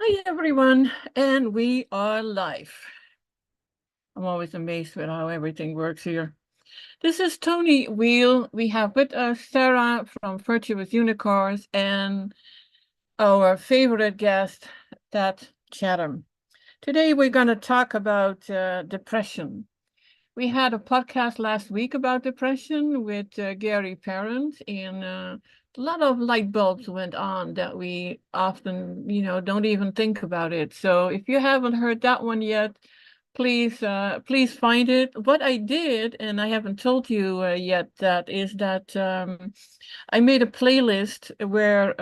Hi, everyone, and we are live. I'm always amazed with how everything works here. This is Toni Weel. We have with us Sara from Virtuous Unicorns and our favorite guest, Ted Cheatham. Today, we're going to talk about depression. We had a podcast last week about depression with Gary Parent, and a lot of light bulbs went on that we often, don't even think about it. So if you haven't heard that one yet, please find it. What I did, and I haven't told you yet, that is that I made a playlist where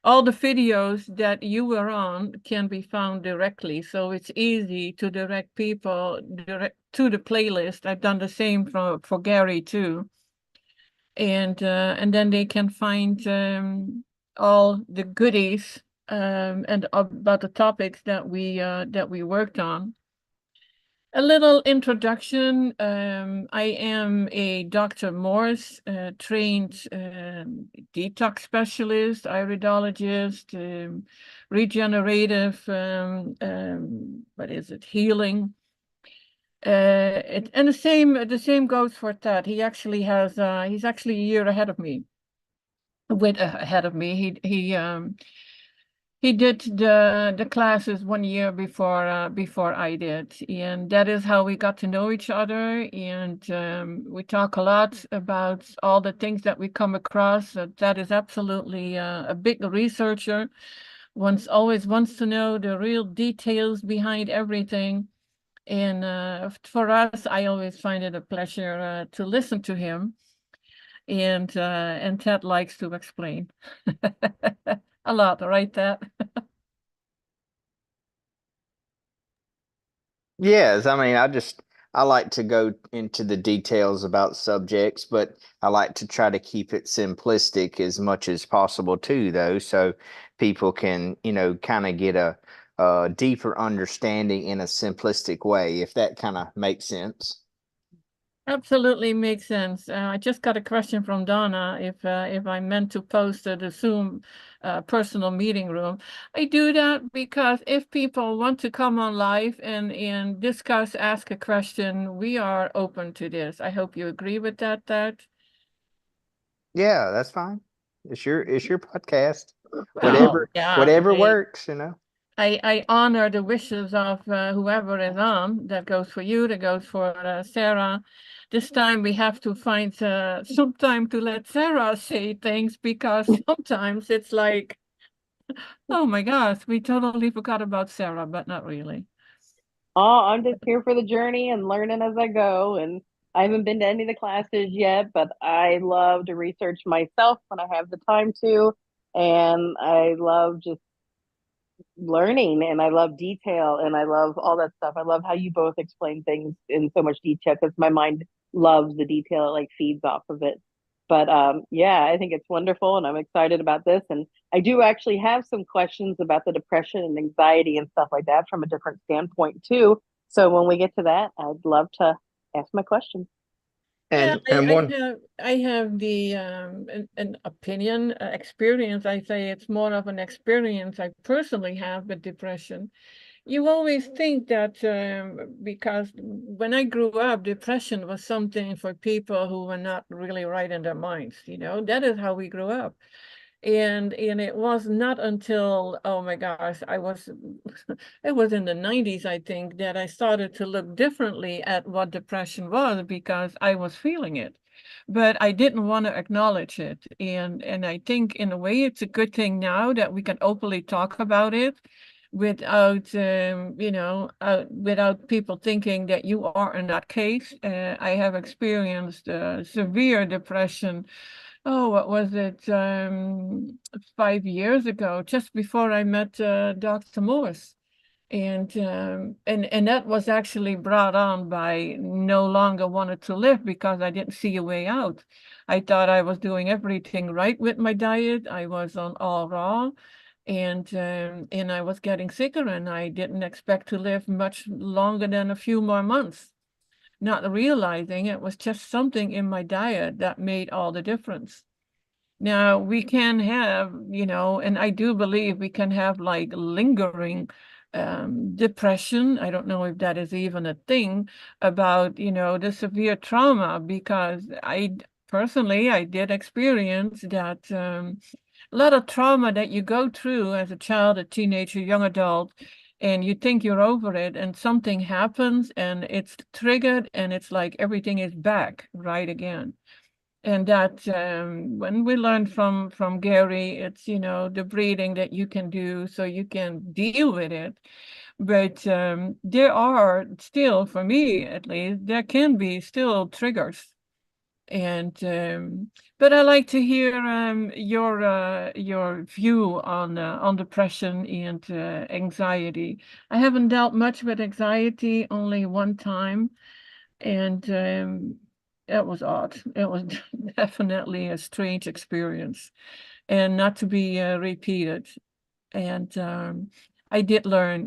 all the videos that you were on can be found directly, so it's easy to direct people to the playlist. I've done the same for Gary too, and then they can find all the goodies and about the topics that we worked on. A little introduction. I am a Dr. Morse trained detox specialist, iridologist, regenerative, what is it, healing. And the same goes for Ted. He's actually a year ahead of me. Ahead of me. He did the classes 1 year before I did, and that is how we got to know each other. And we talk a lot about all the things that we come across. That is absolutely a big researcher. Always wants to know the real details behind everything. And for us, I always find it a pleasure to listen to him. And Ted likes to explain a lot, right, Ted? Yes, I mean, I like to go into the details about subjects, but I like to try to keep it simplistic as much as possible too, though, so people can, kind of get a deeper understanding in a simplistic way, if that kind of makes sense. Absolutely makes sense. I just got a question from Donna if I meant to post the Zoom personal meeting room. I do that because if people want to come on live and discuss, ask a question, we are open to this. I hope you agree with that. Yeah, that's fine. It's your podcast. Oh, Whatever yeah. whatever works. I honor the wishes of whoever is on. That goes for you, that goes for Sarah. This time we have to find some time to let Sarah say things because sometimes it's like, oh my gosh, we totally forgot about Sarah, but not really. Oh, I'm just here for the journey and learning as I go. And I haven't been to any of the classes yet, but I love to research myself when I have the time to. And I love just learning and I love detail and I love all that stuff. I love how you both explain things in so much detail because my mind loves the detail. It like feeds off of it. But yeah, I think it's wonderful and I'm excited about this. And I do actually have some questions about the depression and anxiety and stuff like that from a different standpoint too. So when we get to that, I'd love to ask my questions. Yeah, And one I have the an opinion, experience. I say it's more of an experience I personally have with depression. You always think that because when I grew up, depression was something for people who were not really right in their minds. That is how we grew up. And it was not until, oh my gosh, it was in the 90s, I think, that I started to look differently at what depression was because I was feeling it. But I didn't want to acknowledge it. And I think in a way it's a good thing now that we can openly talk about it without without people thinking that you are in that case. I have experienced severe depression. Oh, what was it? 5 years ago, just before I met Dr. Morse. And that was actually brought on by no longer wanted to live because I didn't see a way out. I thought I was doing everything right with my diet. I was on all raw, and I was getting sicker, and I didn't expect to live much longer than a few more months, not realizing it was just something in my diet that made all the difference. Now we can have, and I do believe we can have like lingering depression. I don't know if that is even a thing about, the severe trauma, because personally, I did experience that a lot of trauma that you go through as a child, a teenager, young adult, and you think you're over it, and something happens and it's triggered, and it's like everything is back right again. And that when we learned from Gary, it's the breathing that you can do so you can deal with it. But there are still, for me at least, there can be still triggers. And but I like to hear your view on depression and anxiety. I haven't dealt much with anxiety, only one time, and it was odd. It was definitely a strange experience, and not to be repeated. And I did learn,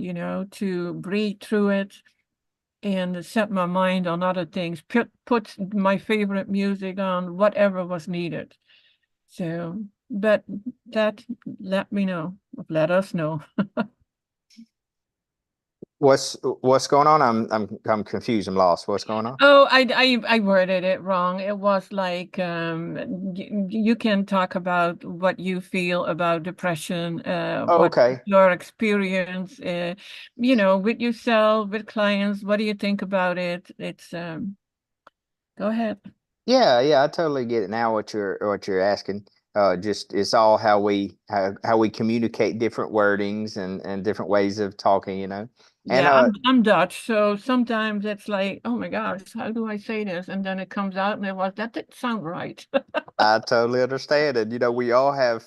to breathe through it and set my mind on other things. Put my favorite music on, whatever was needed. So, but that let us know. What's going on? I'm confused. I'm lost. What's going on? Oh, I worded it wrong. It was like you can talk about what you feel about depression, Oh, what okay. your experience, with yourself, with clients. What do you think about it? It's go ahead. Yeah, yeah, I totally get it now what you're asking. Just it's all how we communicate different wordings and different ways of talking. And Yeah, I'm Dutch, so sometimes it's like, oh my gosh, how do I say this? And then it comes out and that didn't sound right. I totally understand. And, we all have,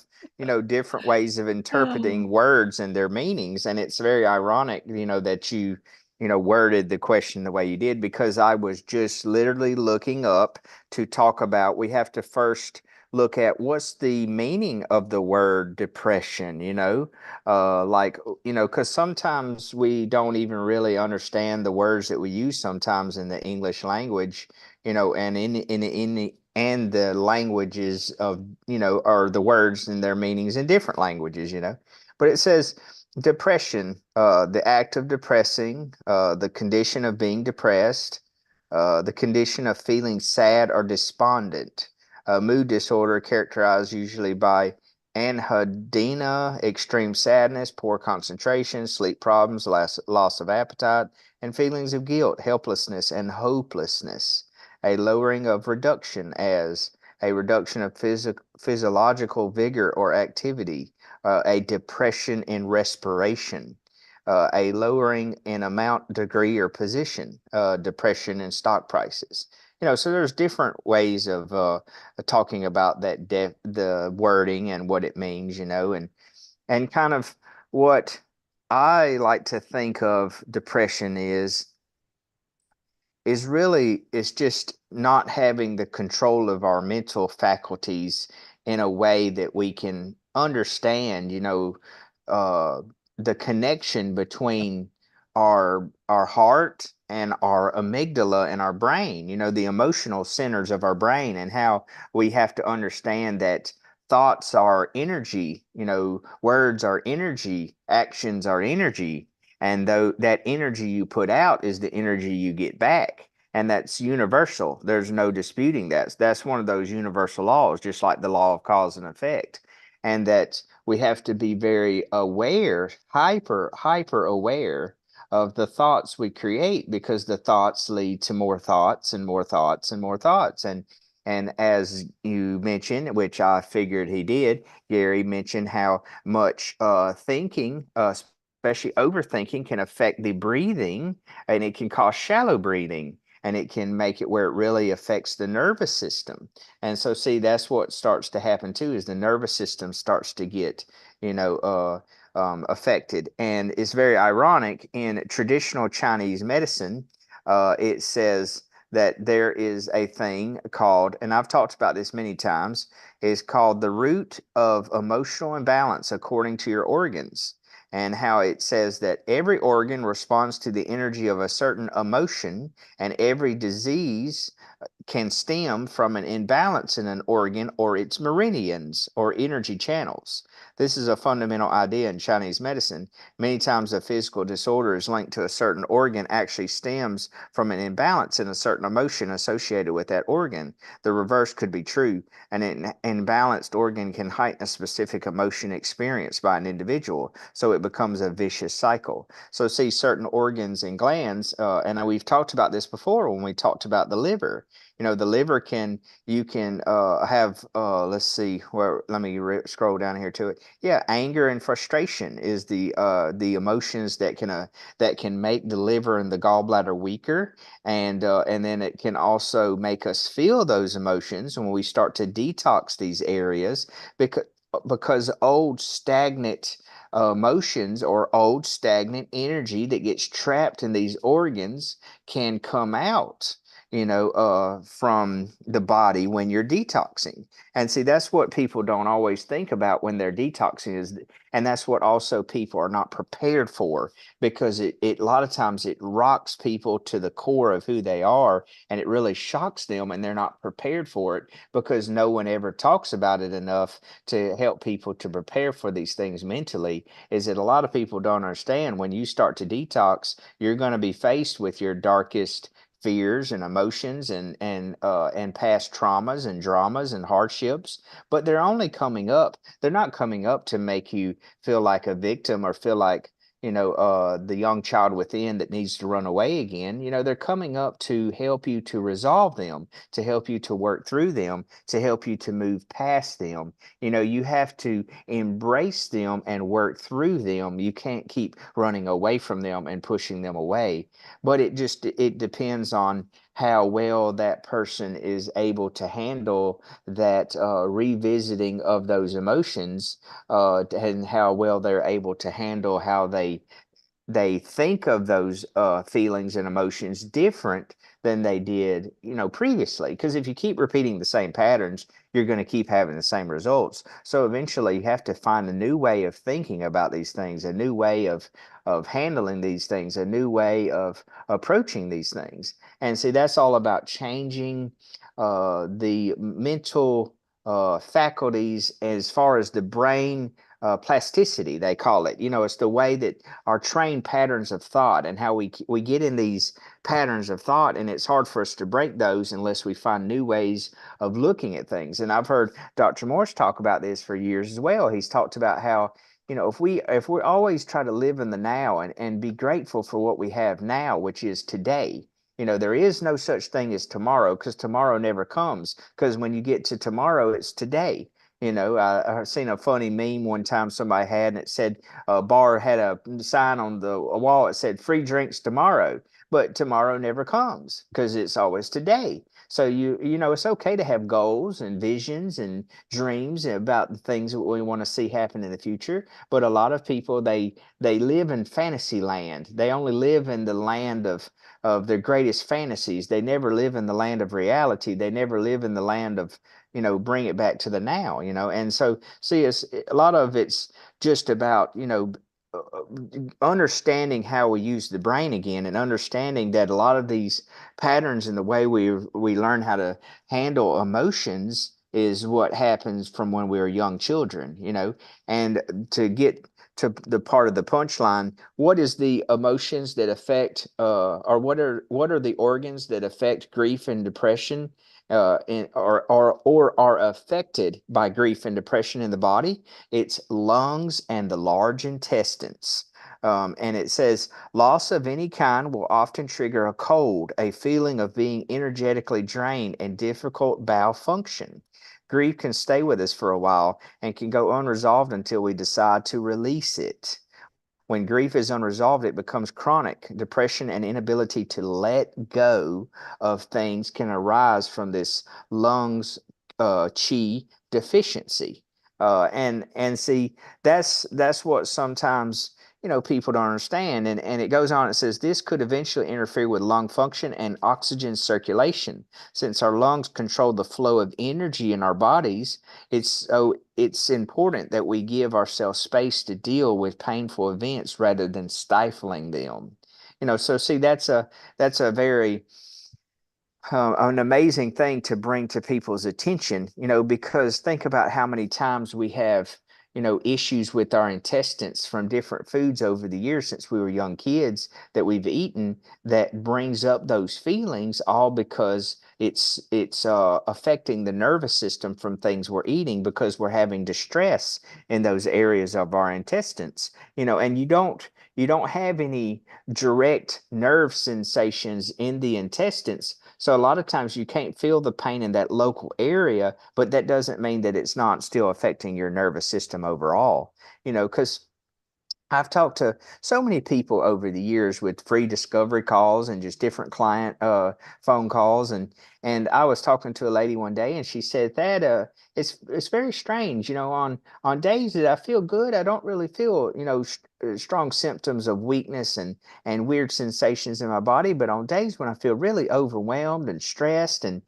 different ways of interpreting Oh. words and their meanings. And it's very ironic, that you worded the question the way you did, because I was just literally looking up to talk about, we have to first look at what's the meaning of the word depression. Like, because sometimes we don't even really understand the words that we use sometimes in the English language, and in the languages of, or the words and their meanings in different languages. But it says depression, the act of depressing, the condition of being depressed, the condition of feeling sad or despondent, mood disorder characterized usually by anhedonia, extreme sadness, poor concentration, sleep problems, loss of appetite, and feelings of guilt, helplessness, and hopelessness. A lowering of reduction as a reduction of physiological vigor or activity, a depression in respiration, a lowering in amount, degree, or position, depression in stock prices. So there's different ways of talking about the wording and what it means, and kind of what I like to think of depression is really it's just not having the control of our mental faculties in a way that we can understand, uh, the connection between our heart and our amygdala and our brain, the emotional centers of our brain, and how we have to understand that thoughts are energy, words are energy, actions are energy, and though that energy you put out is the energy you get back. And that's universal. There's no disputing that. That's one of those universal laws, just like the law of cause and effect. And that we have to be very aware, hyper aware of the thoughts we create, because the thoughts lead to more thoughts and more thoughts and more thoughts. And as you mentioned, which I figured he did, Gary mentioned how much thinking, especially overthinking, can affect the breathing, and it can cause shallow breathing, and it can make it where it really affects the nervous system. And so, see, that's what starts to happen too, is the nervous system starts to get, affected. And it's very ironic in traditional Chinese medicine. It says that there is a thing called, and I've talked about this many times, is called the root of emotional imbalance according to your organs, and how it says that every organ responds to the energy of a certain emotion, and every disease can stem from an imbalance in an organ or its meridians or energy channels. This is a fundamental idea in Chinese medicine. Many times a physical disorder is linked to a certain organ actually stems from an imbalance in a certain emotion associated with that organ. The reverse could be true. An imbalanced organ can heighten a specific emotion experienced by an individual, so it becomes a vicious cycle. So see, certain organs and glands, and we've talked about this before when we talked about the liver. The liver you can have, let's see, let me scroll down here to it. Yeah, anger and frustration is the emotions that can make the liver and the gallbladder weaker, and then it can also make us feel those emotions when we start to detox these areas, because old stagnant emotions or old stagnant energy that gets trapped in these organs can come out, from the body when you're detoxing. And see, that's what people don't always think about when they're detoxing and that's what also people are not prepared for, because it a lot of times it rocks people to the core of who they are, and it really shocks them, and they're not prepared for it because no one ever talks about it enough to help people to prepare for these things mentally. Is that a lot of people don't understand when you start to detox, you're going to be faced with your darkest fears and emotions and past traumas and dramas and hardships, but they're not coming up to make you feel like a victim or feel like the young child within that needs to run away again. They're coming up to help you to resolve them, to help you to work through them, to help you to move past them. You have to embrace them and work through them. You can't keep running away from them and pushing them away. But it depends on how well that person is able to handle that revisiting of those emotions, and how well they're able to handle how they think of those feelings and emotions different than they did, previously. Because if you keep repeating the same patterns, you're going to keep having the same results. So eventually, you have to find a new way of thinking about these things, a new way of handling these things, a new way of approaching these things. And see, that's all about changing the mental faculties as far as the brain plasticity, they call it. It's the way that our trained patterns of thought and how we get in these patterns of thought, and it's hard for us to break those unless we find new ways of looking at things. And I've heard Dr. Morse talk about this for years as well. He's talked about how if we always try to live in the now and be grateful for what we have now, which is today. There is no such thing as tomorrow, because tomorrow never comes, because when you get to tomorrow, it's today. I've seen a funny meme one time somebody had, and it said a bar had a sign on the wall. It said free drinks tomorrow, but tomorrow never comes because it's always today. So it's okay to have goals and visions and dreams about the things that we want to see happen in the future. But a lot of people, they live in fantasy land. They only live in the land of their greatest fantasies. They never live in the land of reality. They never live in the land of bring it back to the now. And so see, a lot of it's just about, understanding how we use the brain again, and understanding that a lot of these patterns and the way we learn how to handle emotions is what happens from when we were young children, and to get to the part of the punchline, what is the emotions that affect, or what are the organs that affect grief and depression, or are affected by grief and depression in the body? It's lungs and the large intestines. And it says loss of any kind will often trigger a cold, a feeling of being energetically drained, and difficult bowel function. Grief can stay with us for a while and can go unresolved until we decide to release it. When grief is unresolved, it becomes chronic. Depression and inability to let go of things can arise from this lungs chi deficiency. And see, that's what sometimes people don't understand. And it goes on. It says this could eventually interfere with lung function and oxygen circulation. Since our lungs control the flow of energy in our bodies, it's important that we give ourselves space to deal with painful events rather than stifling them. So see, that's a very an amazing thing to bring to people's attention, because think about how many times we have, issues with our intestines from different foods over the years since we were young kids that we've eaten that brings up those feelings, all because it's affecting the nervous system from things we're eating because we're having distress in those areas of our intestines, and you don't have any direct nerve sensations in the intestines. So a lot of times you can't feel the pain in that local area, but that doesn't mean that it's not still affecting your nervous system overall. Because I've talked to so many people over the years with free discovery calls and just different client phone calls, and I was talking to a lady one day, and she said that it's very strange, on days that I feel good, I don't really feel strong symptoms of weakness and weird sensations in my body, but on days when I feel really overwhelmed and stressed and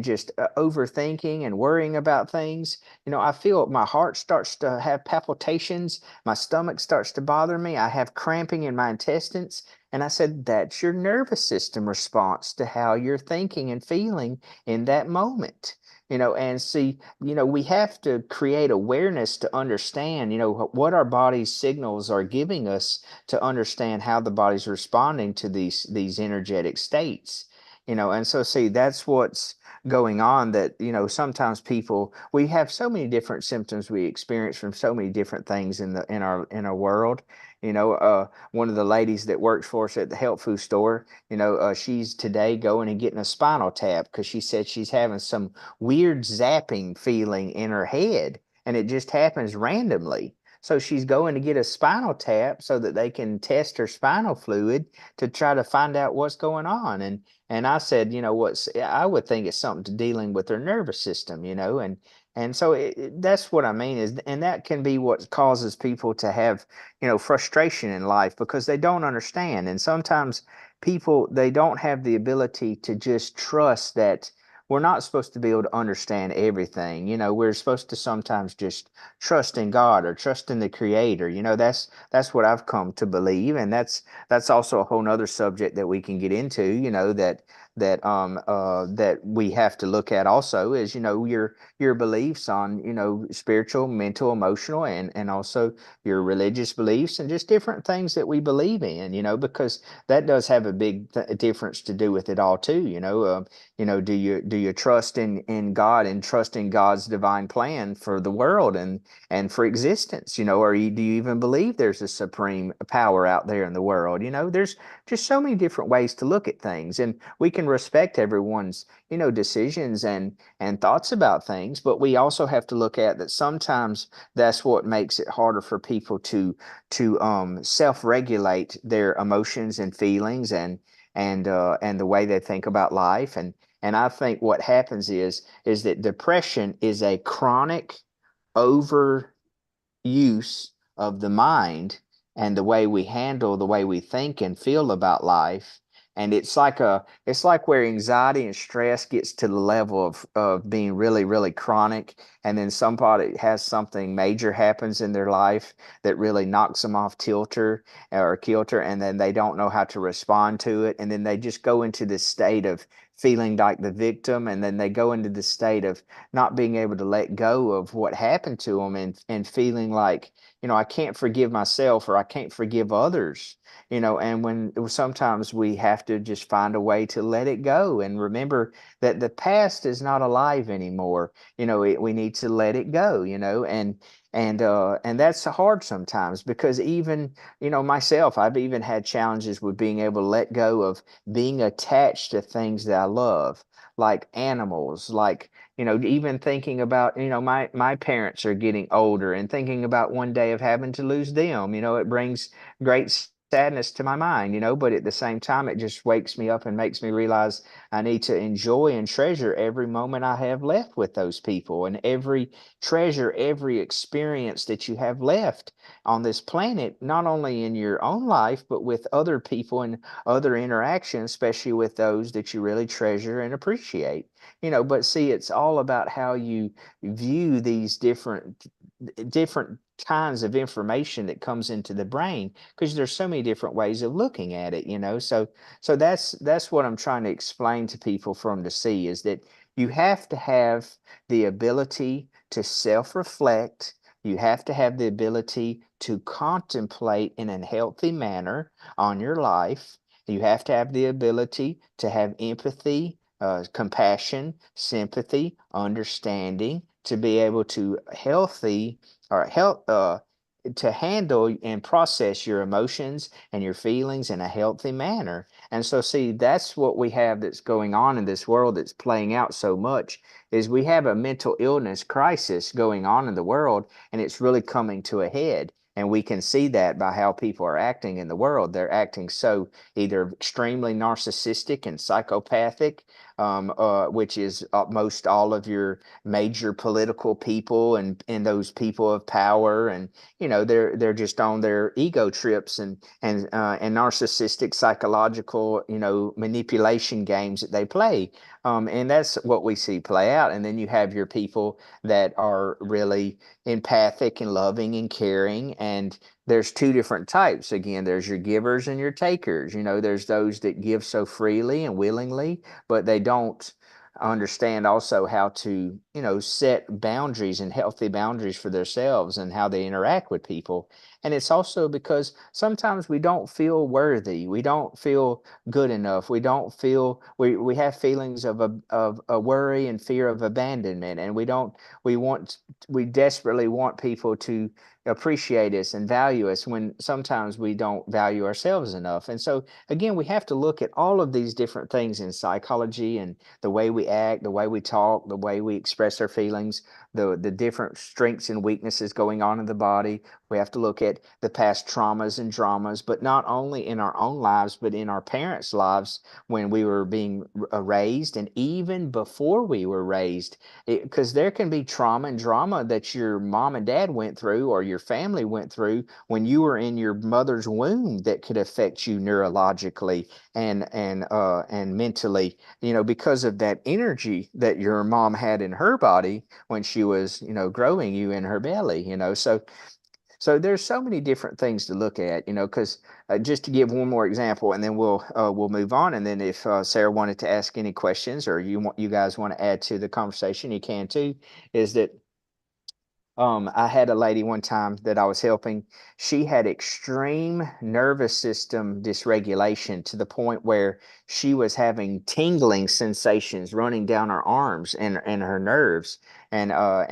just overthinking and worrying about things, I feel my heart starts to have palpitations, my stomach starts to bother me. I have cramping in my intestines. And I said, that's your nervous system response to how you're thinking and feeling in that moment. And see, we have to create awareness to understand, what our body's signals are giving us to understand how the body's responding to these energetic states. And so see, that's what's going on, that sometimes people, we have so many different symptoms we experience from so many different things in our world. One of the ladies that works for us at the health food store, she's today going and getting a spinal tap because she said she's having some weird zapping feeling in her head, and it just happens randomly. So she's going to get a spinal tap so that they can test her spinal fluid to try to find out what's going on. And I said, I would think it's something to dealing with their nervous system, and so that's what I mean is, and that can be what causes people to have, frustration in life because they don't understand. And sometimes people, they don't have the ability to just trust that we're not supposed to be able to understand everything. We're supposed to sometimes just trust in God or trust in the Creator. That's what I've come to believe, and that's also a whole nother subject that we can get into. That we have to look at also is your beliefs on spiritual, mental, emotional, and also your religious beliefs and just different things that we believe in. Because that does have a big difference to do with it all too. Do you trust in God and trust in God's divine plan for the world and for existence? Or do you even believe there's a supreme power out there in the world? There's just so many different ways to look at things, and we can respect everyone's decisions and thoughts about things, but we also have to look at that sometimes that's what makes it harder for people to self-regulate their emotions and feelings and the way they think about life. And I think what happens is that depression is a chronic overuse of the mind and the way we handle, the way we think and feel about life. And it's like where anxiety and stress gets to the level of being really, really chronic. And then somebody has something major happens in their life that really knocks them off tilter or kilter, and then they don't know how to respond to it. And then they just go into this state of feeling like the victim. And then they go into the state of not being able to let go of what happened to them and feeling like, I can't forgive myself or I can't forgive others, and when sometimes we have to just find a way to let it go and remember that the past is not alive anymore. We need to let it go, and that's hard sometimes because even, myself, I've even had challenges with being able to let go of being attached to things that I love, like animals, like even thinking about, my parents are getting older and thinking about one day of having to lose them. It brings great sadness to my mind, but at the same time, it just wakes me up and makes me realize I need to enjoy and treasure every moment I have left with those people and treasure every experience that you have left on this planet, not only in your own life, but with other people and other interactions, especially with those that you really treasure and appreciate. But see, it's all about how you view these different different kinds of information that comes into the brain, because there's so many different ways of looking at it, so that's what I'm trying to explain to people from the sea, is that you have to have the ability to self-reflect. You have to have the ability to contemplate in a healthy manner on your life. You have to have the ability to have empathy, compassion, sympathy, understanding, to be able to healthy or help to handle and process your emotions and your feelings in a healthy manner. And so, see, that's what we have that's going on in this world that's playing out so much, is we have a mental illness crisis going on in the world, and it's really coming to a head. And we can see that by how people are acting in the world. They're acting so either extremely narcissistic and psychopathic, which is most all of your major political people and those people of power, and they're just on their ego trips and narcissistic psychological manipulation games that they play, and that's what we see play out. And then you have your people that are really empathic and loving and caring, and there's two different types. Again, there's your givers and your takers. There's those that give so freely and willingly, but they don't understand also how to set boundaries and healthy boundaries for themselves and how they interact with people. And it's also because sometimes we don't feel worthy, we don't feel good enough, we don't feel we have feelings of a worry and fear of abandonment, and we desperately want people to appreciate us and value us, when sometimes we don't value ourselves enough. And so again, we have to look at all of these different things in psychology, and the way we act, the way we talk, the way we express our feelings, the different strengths and weaknesses going on in the body. We have to look at the past traumas and dramas, but not only in our own lives, but in our parents' lives when we were being raised, and even before we were raised. Because there can be trauma and drama that your mom and dad went through, or your family went through when you were in your mother's womb, that could affect you neurologically and mentally, because of that energy that your mom had in her body when she was, growing you in her belly, so there's so many different things to look at, because just to give one more example, and then we'll move on. And then if Sarah wanted to ask any questions, or you guys want to add to the conversation, you can too. Is that I had a lady one time that I was helping. She had extreme nervous system dysregulation, to the point where she was having tingling sensations running down her arms and her nerves. And I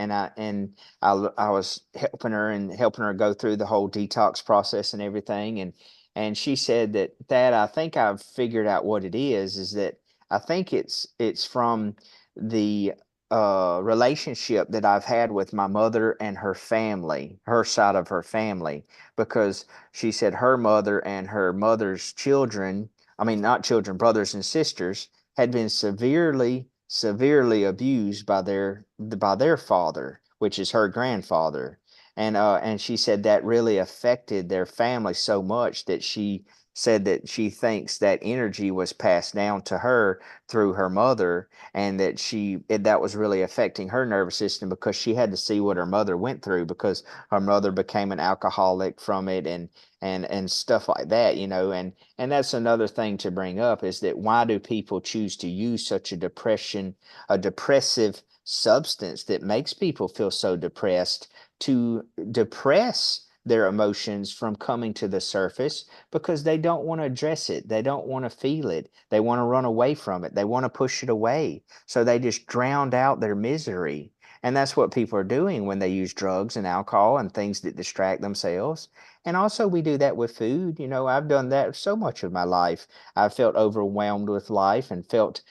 was helping her go through the whole detox process and everything. And she said that I think I've figured out what it is that I think it's from the relationship that I've had with my mother and her family, her side of her family, because she said her mother and her mother's children, I mean, not children, brothers and sisters, had been severely abused by their father, which is her grandfather. And she said that really affected their family so much that she said that she thinks that energy was passed down to her through her mother, and that was really affecting her nervous system, because she had to see what her mother went through, because her mother became an alcoholic from it, and stuff like that, and that's another thing to bring up, is that why do people choose to use such a depressive substance that makes people feel so depressed, to depress their emotions from coming to the surface, because they don't want to address it. They don't want to feel it. They want to run away from it. They want to push it away. So they just drowned out their misery. And that's what people are doing when they use drugs and alcohol and things that distract themselves. And also, we do that with food. I've done that so much of my life. I've felt overwhelmed with life, and felt,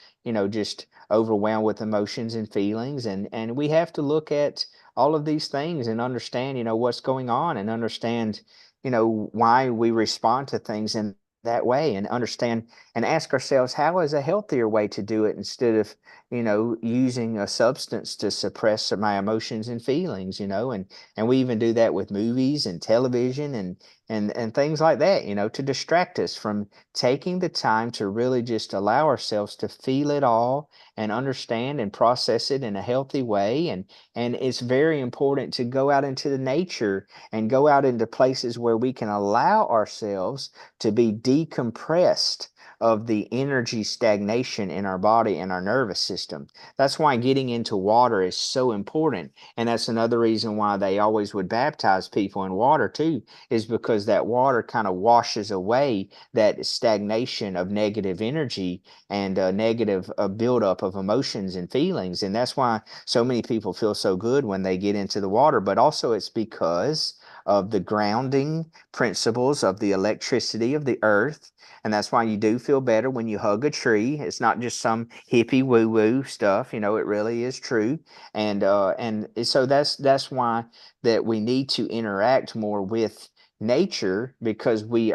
just overwhelmed with emotions and feelings. And we have to look at all of these things and understand, what's going on, and understand, why we respond to things in that way, and understand and ask ourselves, how is a healthier way to do it, instead of, using a substance to suppress my emotions and feelings, and we even do that with movies and television and things like that, to distract us from taking the time to really just allow ourselves to feel it all, and understand and process it in a healthy way. And it's very important to go out into the nature and go out into places where we can allow ourselves to be decompressed of the energy stagnation in our body and our nervous system. That's why getting into water is so important. And that's another reason why they always would baptize people in water too, is because that water kind of washes away that stagnation of negative energy and negative buildup of emotions and feelings. And that's why so many people feel so good when they get into the water. But also it's because of the grounding principles of the electricity of the earth. And that's why you do feel better when you hug a tree. It's not just some hippie woo woo stuff, it really is true. And so that's why that we need to interact more with nature, because we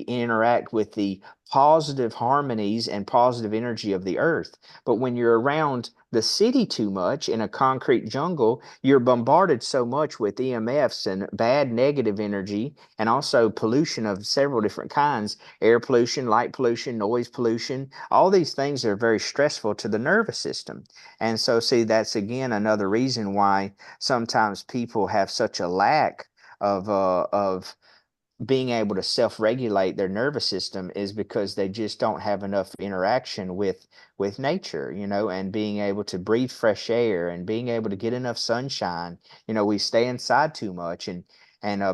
interact with the positive harmonies and positive energy of the earth. But when you're around the city too much in a concrete jungle, you're bombarded so much with EMFs and bad negative energy, and also pollution of several different kinds: air pollution, light pollution, noise pollution. All these things are very stressful to the nervous system. And so, see, that's again another reason why sometimes people have such a lack of being able to self-regulate their nervous system, is because they just don't have enough interaction with nature, and being able to breathe fresh air and being able to get enough sunshine. We stay inside too much, and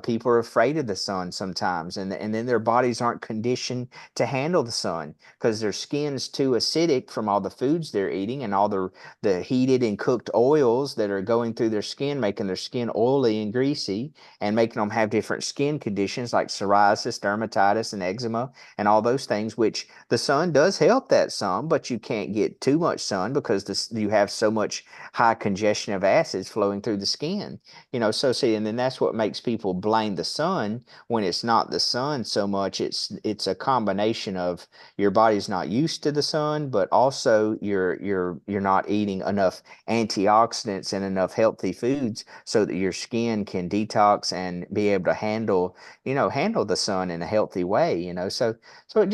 people are afraid of the sun sometimes, and then their bodies aren't conditioned to handle the sun because their skin's too acidic from all the foods they're eating and all the heated and cooked oils that are going through their skin, making their skin oily and greasy and making them have different skin conditions like psoriasis, dermatitis, and eczema, and all those things, which the sun does help that some, but you can't get too much sun because you have so much high congestion of acids flowing through the skin. So see, and then that's what makes people blame the sun when it's not the sun so much. It's a combination of your body's not used to the sun, but also you're not eating enough antioxidants and enough healthy foods so that your skin can detox and be able to handle the sun in a healthy way. So it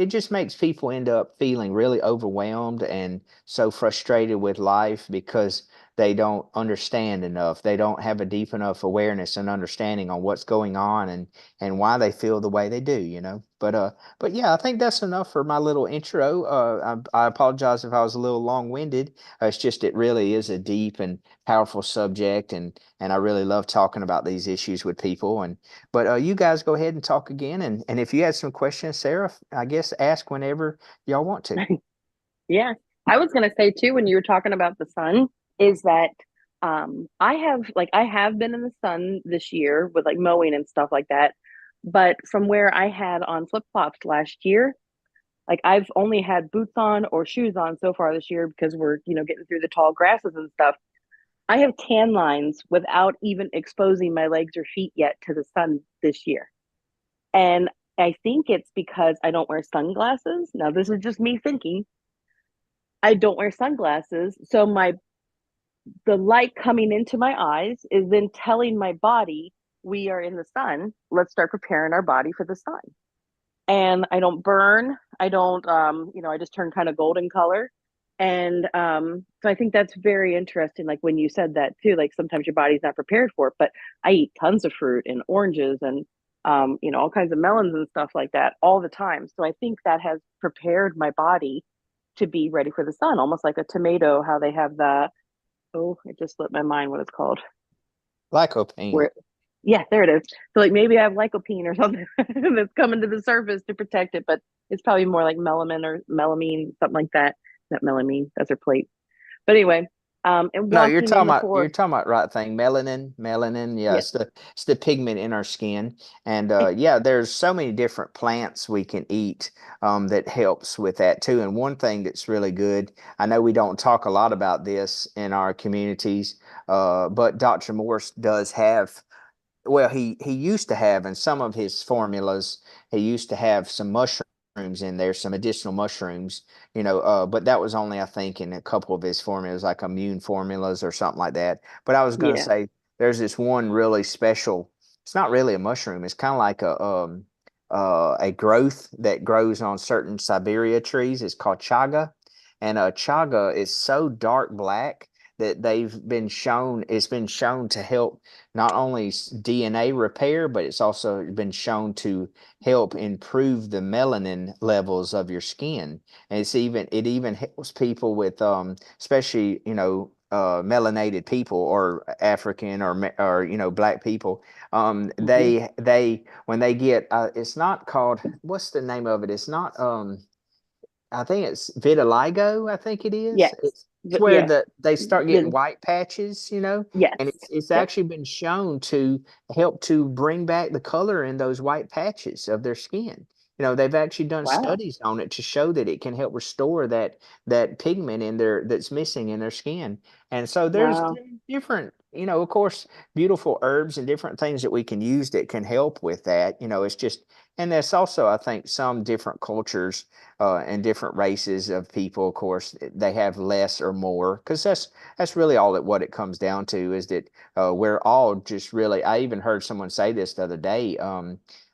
just makes people end up feeling really overwhelmed and so frustrated with life because they don't understand enough. They don't have a deep enough awareness and understanding on what's going on and why they feel the way they do. But yeah, I think that's enough for my little intro. I apologize if I was a little long-winded. It's just it really is a deep and powerful subject, and I really love talking about these issues with people. But you guys go ahead and talk again, and if you had some questions, Sarah, I guess ask whenever y'all want to. Yeah. I was going to say too, when you were talking about the sun, is that I have been in the sun this year with like mowing and stuff like that. But from where I had on flip-flops last year, like I've only had boots on or shoes on so far this year because we're, getting through the tall grasses and stuff. I have tan lines without even exposing my legs or feet yet to the sun this year. And I think it's because I don't wear sunglasses. Now, this is just me thinking. I don't wear sunglasses, so the light coming into my eyes is then telling my body we are in the sun. Let's start preparing our body for the sun. And I don't burn. I don't I just turn kind of golden color. And so I think that's very interesting. Like when you said that too, like sometimes your body's not prepared for it, but I eat tons of fruit and oranges and all kinds of melons and stuff like that all the time. So I think that has prepared my body to be ready for the sun, almost like a tomato, how they have the, oh, it just slipped my mind what it's called. Lycopene. Where, yeah, there it is. So like maybe I have lycopene or something that's coming to the surface to protect it, but it's probably more like melamine or melamine, something like that. Not melamine, that's her plate. But anyway, and No, you're walking talking in the about you're forest. talking about right thing. Melanin. Yeah, Yeah, it's the pigment in our skin, and yeah, there's so many different plants we can eat that helps with that too. And one thing that's really good, I know we don't talk a lot about this in our communities, but Dr. Morse does have. Well, he used to have in some of his formulas, he used to have some mushrooms in there, some additional mushrooms, but that was only, I think, in a couple of his formulas, like immune formulas or something like that. But I was going to yeah, say there's this one really special, it's not really a mushroom, it's kind of like a growth that grows on certain Siberia trees. It's called chaga, And chaga is so dark black that it's been shown to help not only DNA repair, but it's also been shown to help improve the melanin levels of your skin. And it even helps people with especially melanated people or African or black people. Hmm. They when they get it's not called, what's the name of it? It's not I think it's vitiligo, I think it is. Yes. It's where Yeah. they start getting The, white patches, yes. and it's Yep. actually been shown to help to bring back the color in those white patches of their skin. They've actually done Wow. studies on it to show that it can help restore that pigment in their that's missing in their skin. And so there's Wow. different, of course, beautiful herbs and different things that we can use that can help with that. It's just, and there's also, I think, some different cultures and different races of people, of course, they have less or more, because that's really what it comes down to, is that we're all just really. I even heard someone say this the other day.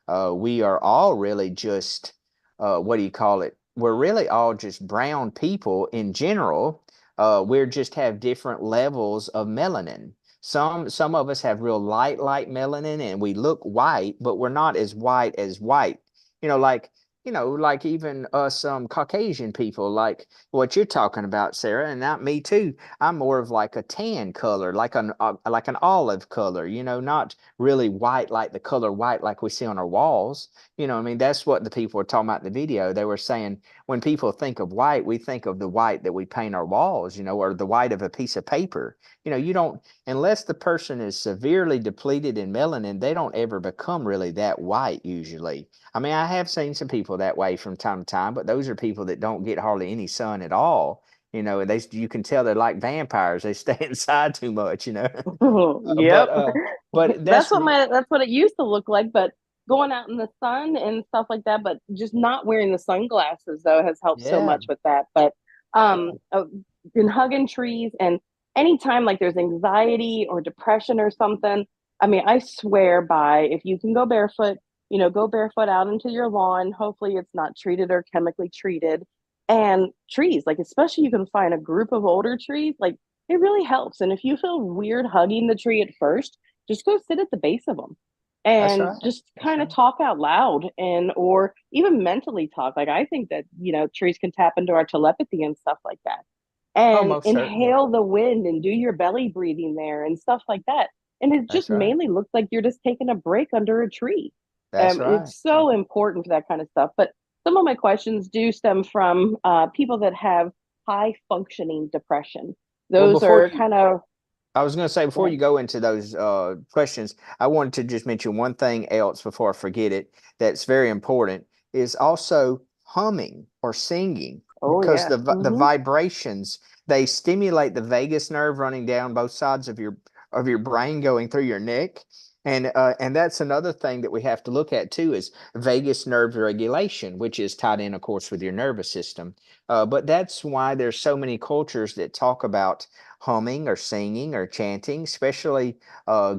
We are all really just what do you call it? We're really all just brown people in general. We just have different levels of melanin. Some of us have real light melanin, and we look white, but we're not as white as white. Like like even us Caucasian people, like what you're talking about, Sarah, and not me too. I'm more of like a tan color, like an olive color, not really white like the color white like we see on our walls. I mean, that's what the people were talking about in the video. They were saying when people think of white, we think of the white that we paint our walls, or the white of a piece of paper. You don't, unless the person is severely depleted in melanin, they don't ever become really that white usually. I mean, I have seen some people that way from time to time, but those are people that don't get hardly any sun at all. And you can tell they're like vampires. They stay inside too much. But Yep. but That's what it used to look like, but going out in the sun and stuff like that, but just not wearing the sunglasses though has helped so yeah, much with that. But yeah, been hugging trees, and anytime like there's anxiety or depression or something, I mean, I swear by, if you can go barefoot, go barefoot out into your lawn. Hopefully it's not treated or chemically treated. And trees, like especially you can find a group of older trees, like it really helps. And if you feel weird hugging the tree at first, just go sit at the base of them that's and right. just That's kind of right. talk out loud, and or even mentally talk. Like I think that, trees can tap into our telepathy and stuff like that. Oh, And most certainly. inhale the wind and do your belly breathing there and stuff like that. And it just That's right. mainly looks like you're just taking a break under a tree. That's right. It's so important for that kind of stuff. But some of my questions do stem from people that have high functioning depression. Well, Those are kind of, I was going to say, go before ahead. you go into those questions, I wanted to just mention one thing else before I forget it. That's very important, is also humming or singing, Oh, because yeah. the Hmm. vibrations, they stimulate the vagus nerve running down both sides of your brain going through your neck. And that's another thing that we have to look at too, is vagus nerve regulation, which is tied in, of course, with your nervous system. But that's why there's so many cultures that talk about humming or singing or chanting, especially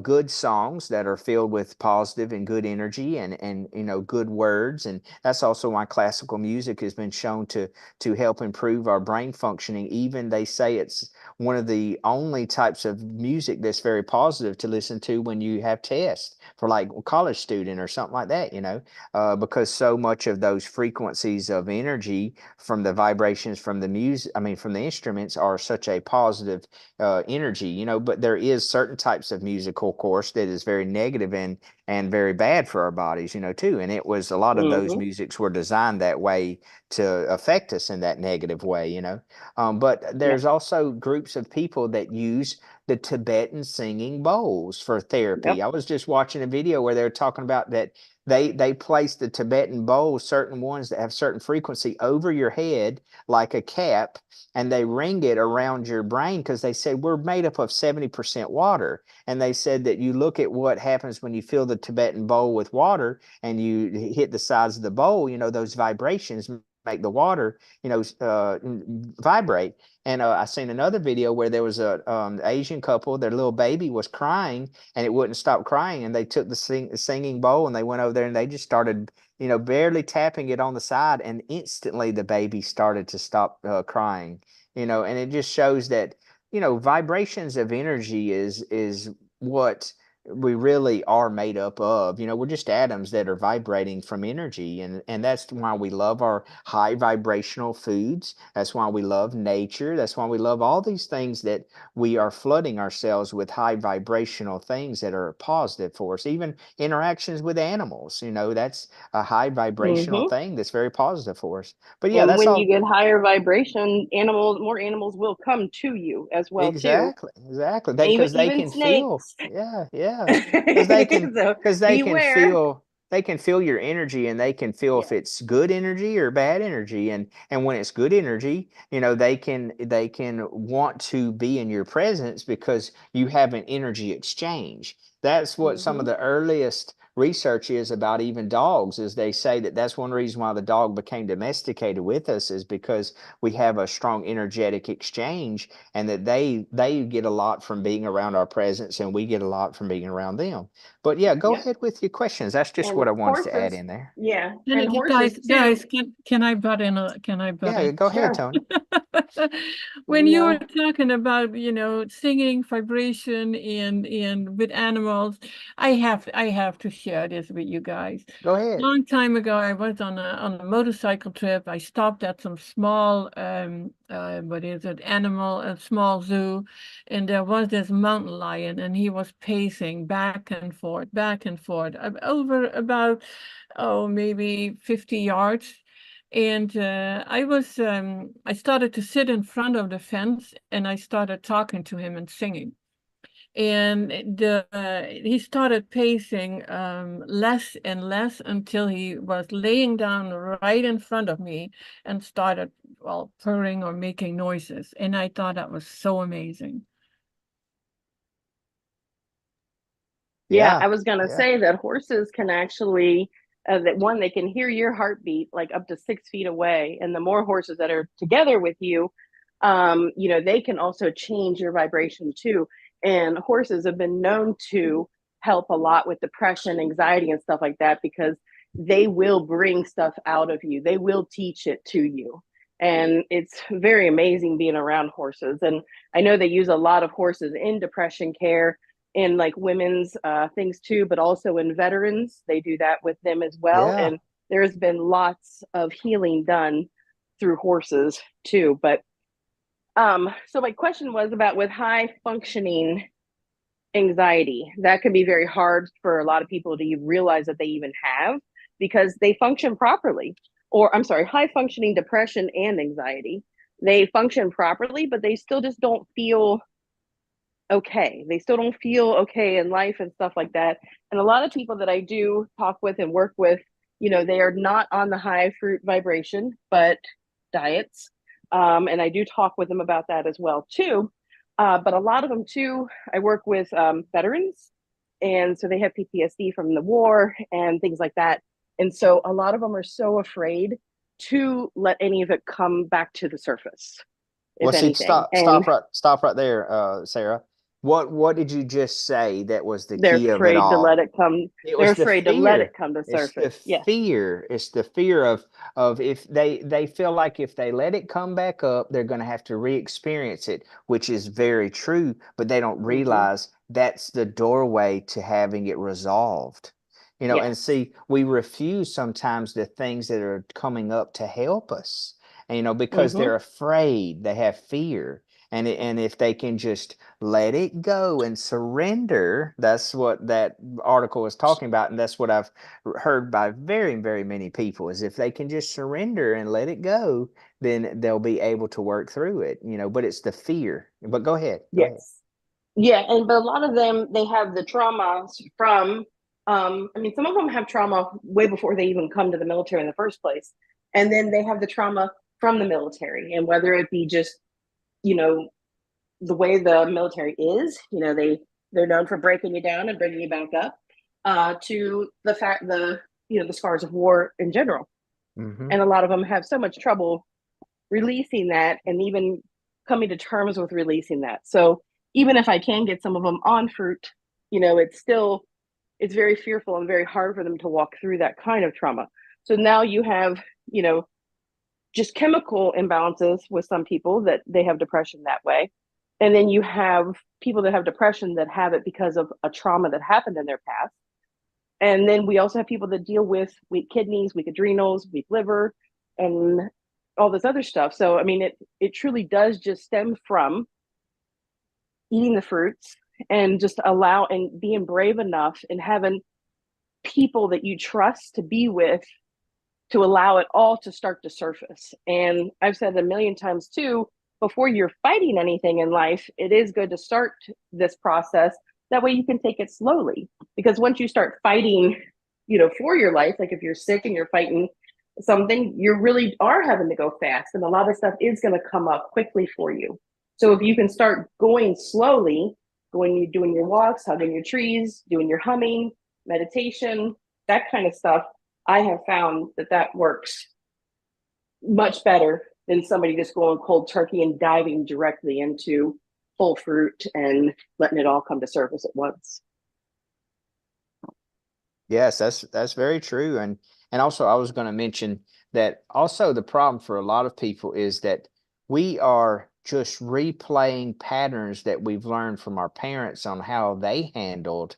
good songs that are filled with positive and good energy, and good words. And that's also why classical music has been shown to help improve our brain functioning. Even they say it's one of the only types of music that's very positive to listen to when you have tests for like a college student or something like that. Because so much of those frequencies of energy from the vibrations from the music, I mean, from the instruments, are such a positive energy. But there is certain types of musical course that is very negative and very bad for our bodies, too. And it was a lot of those Hmm. musics were designed that way to affect us in that negative way. But Yeah. there's also groups of people that use the Tibetan singing bowls for therapy. Yep. I was just watching a video where they're talking about that they place the Tibetan bowls, certain ones that have certain frequency, over your head like a cap, and they ring it around your brain, because they said we're made up of 70% water. And they said that you look at what happens when you fill the Tibetan bowl with water and you hit the sides of the bowl, those vibrations make the water, vibrate. And I seen another video where there was a Asian couple, their little baby was crying and it wouldn't stop crying. And they took the singing bowl and they went over there and they just started, barely tapping it on the side. And instantly the baby started to stop crying, and it just shows that, vibrations of energy is what we really are made up of. We're just atoms that are vibrating from energy, and that's why we love our high vibrational foods. That's why we love nature. That's why we love all these things, that we are flooding ourselves with high vibrational things that are positive for us. Even interactions with animals, that's a high vibrational Hmm. thing that's very positive for us. But yeah, And that's when you all. get higher vibration, more animals will come to you as well too. Exactly. They Even because they even can feel. snakes. Yeah. Because they can So because they can beware. feel your energy, and they can feel if Yes. it's good energy or bad energy. And when it's good energy, they can want to be in your presence because you have an energy exchange. That's what some of Hmm. the earliest research is about, even dogs, is they say that that's one reason why the dog became domesticated with us, is because we have a strong energetic exchange, and that they get a lot from being around our presence, and we get a lot from being around them. But yeah, go Yep. ahead with your questions. That's just And what I wanted to add horses, in there. yeah, And and horses guys, too. can I butt in? Can I butt Yeah, in? go ahead, Sure. Toni. When You you were know. talking about, singing, vibration, and with animals, I have to share this with you guys. Go ahead. Long time ago, I was on a motorcycle trip. I stopped at some small, what is it, a small zoo, and there was this mountain lion, and he was pacing back and forth, over about, oh, maybe 50 yards. And I started to sit in front of the fence and I started talking to him and singing. And he started pacing less and less until he was laying down right in front of me and started, well, purring or making noises. And I thought that was so amazing. Yeah, Yeah. I was gonna Yeah. say that horses can actually, that one, they can hear your heartbeat like up to 6 feet away, and the more horses that are together with you, they can also change your vibration too. And horses have been known to help a lot with depression, anxiety, and stuff like that because they will bring stuff out of you. They will teach it to you. And it's very amazing being around horses. And I know they use a lot of horses in depression care, in like women's things too, but also in veterans, they do that with them as well. Yeah. And there's been lots of healing done through horses too. But so my question was about with high functioning anxiety. That can be very hard for a lot of people to realize that they even have because they function properly. Or I'm sorry, high functioning depression and anxiety. They function properly, but they still just don't feel okay. They still don't feel okay in life and stuff like that. And a lot of people that I do talk with and work with, they are not on the high fruit vibration, but diets. And I do talk with them about that as well too. But a lot of them too, I work with veterans, and so they have PTSD from the war and things like that. And so a lot of them are so afraid to let any of it come back to the surface, Well, if see, anything. stop, And stop right there, Sarah. What did you just say that was the they're key of it afraid to let all? it come. It They're was the afraid to let it fear. come to It's the surface. Yes. fear. It's the fear of if they feel like if they let it come back up, they're going to have to re-experience it, which is very true, but they don't Hmm. realize that's the doorway to having it resolved. And Yes. see, we refuse sometimes the things that are coming up to help us, because Hmm. they're afraid, they have fear. And if they can just let it go and surrender, that's what that article is talking about, and that's what I've heard by very, very many people, is if they can just surrender and let it go, then they'll be able to work through it, but it's the fear. But go ahead, go ahead. Yes. Yeah, and but a lot of them, they have the trauma from. I mean, some of them have trauma way before they even come to the military in the first place, and then they have the trauma from the military, and whether it be just you know the way the military is, they're known for breaking you down and bringing you back up, to the fact the scars of war in general. Mm-hmm. And a lot of them have so much trouble releasing that and even coming to terms with releasing that. So even if I can get some of them on fruit, it's very fearful and very hard for them to walk through that kind of trauma. So now you have, just chemical imbalances with some people that they have depression that way. And then you have people that have depression that have it because of a trauma that happened in their past. And then we also have people that deal with weak kidneys, weak adrenals, weak liver, and all this other stuff. So, I mean, it truly does just stem from eating the fruits and just allow and being brave enough and having people that you trust to be with to allow it all to start to surface. And I've said a million times too, before you're fighting anything in life, it is good to start this process. That way you can take it slowly. Because once you start fighting, for your life, like if you're sick and you're fighting something, you really are having to go fast. And a lot of stuff is going to come up quickly for you. So if you can start going slowly, doing your walks, hugging your trees, doing your humming, meditation, that kind of stuff, I have found that works much better than somebody just going cold turkey and diving directly into whole fruit and letting it all come to surface at once. Yes, that's very true. And also I was going to mention that also the problem for a lot of people is that we are just replaying patterns that we've learned from our parents on how they handled,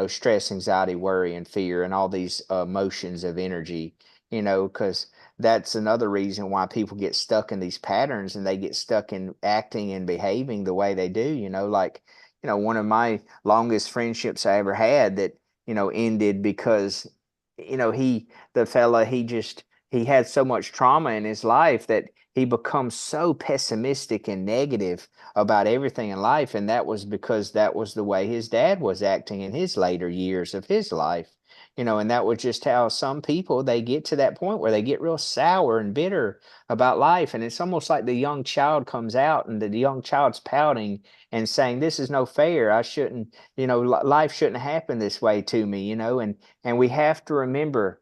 stress, anxiety, worry, and fear, and all these emotions of energy, because that's another reason why people get stuck in these patterns and they get stuck in acting and behaving the way they do, like, one of my longest friendships I ever had that ended because, the fella, he had so much trauma in his life that he becomes so pessimistic and negative about everything in life. And that was because that was the way his dad was acting in his later years of his life, and that was just how some people, they get to that point where they get real sour and bitter about life. And it's almost like the young child comes out and the young child's pouting and saying, this is no fair. I shouldn't, life shouldn't happen this way to me, and we have to remember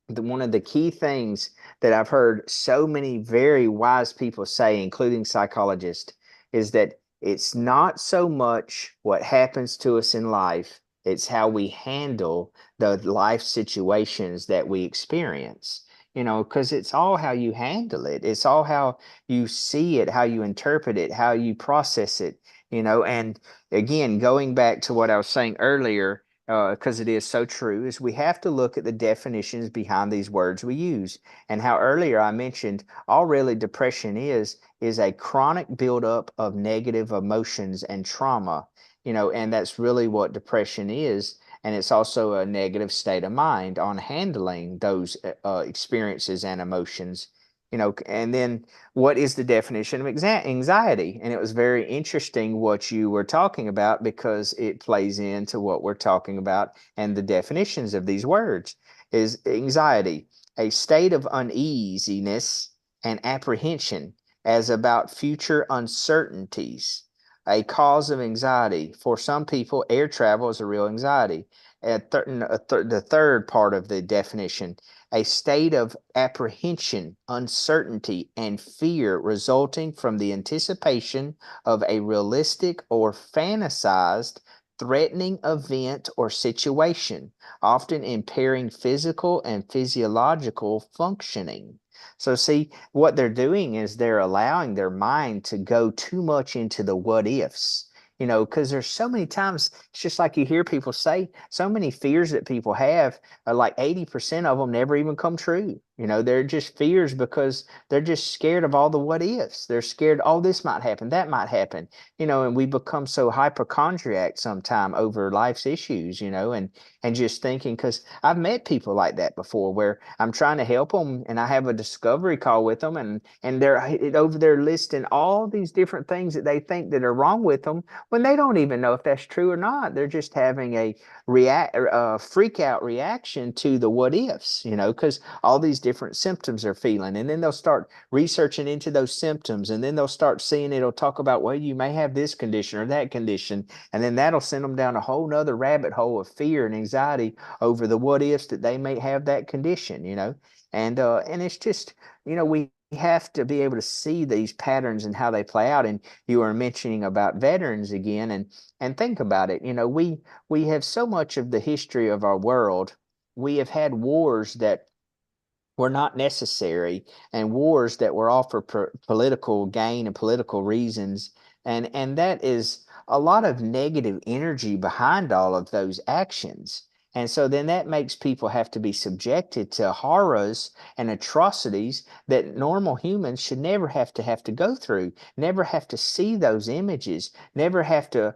one of the key things that I've heard so many very wise people say, including psychologists, is that it's not so much what happens to us in life, it's how we handle the life situations that we experience. Because it's all how you handle it. It's all how you see it, how you interpret it, how you process it, and again, going back to what I was saying earlier, because it is so true, is we have to look at the definitions behind these words we use. And how earlier I mentioned all really depression is a chronic buildup of negative emotions and trauma, and that's really what depression is. And it's also a negative state of mind on handling those experiences and emotions. And then what is the definition of anxiety? And it was very interesting what you were talking about because it plays into what we're talking about and the definitions of these words. Is anxiety a state of uneasiness and apprehension as about future uncertainties? A cause of anxiety. For some people, air travel is a real anxiety. The third part of the definition, a state of apprehension, uncertainty, and fear resulting from the anticipation of a realistic or fantasized threatening event or situation, often impairing physical and physiological functioning. So, see, what they're doing is they're allowing their mind to go too much into the what ifs. Because there's so many times, it's just like you hear people say, so many fears that people have, like 80% of them never even come true. They're just fears because they're just scared of all the what ifs. They're scared, oh, this might happen, that might happen, and we become so hypochondriac sometime over life's issues, and just thinking, because I've met people like that before where I'm trying to help them and I have a discovery call with them and they're over there listing all these different things that they think that are wrong with them when they don't even know if that's true or not. They're just having a freak out reaction to the what ifs, because all these different symptoms they're feeling. And then they'll start researching into those symptoms. And then they'll start seeing it'll talk about, well, you may have this condition or that condition. And then that'll send them down a whole nother rabbit hole of fear and anxiety over the what ifs that they may have that condition, and it's just, we have to be able to see these patterns and how they play out. And you were mentioning about veterans again, and think about it. We have so much of the history of our world. We have had wars that were not necessary, and wars that were all for political gain and political reasons. And that is a lot of negative energy behind all of those actions. And so then that makes people have to be subjected to horrors and atrocities that normal humans should never have to go through, never have to see those images, never have to,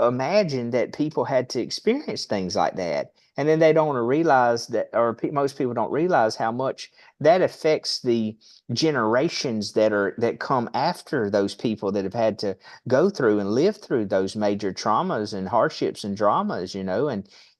imagine that people had to experience things like that. And then they don't realize that, or most people don't realize how much that affects the generations that come after those people that have had to go through and live through those major traumas and hardships and dramas,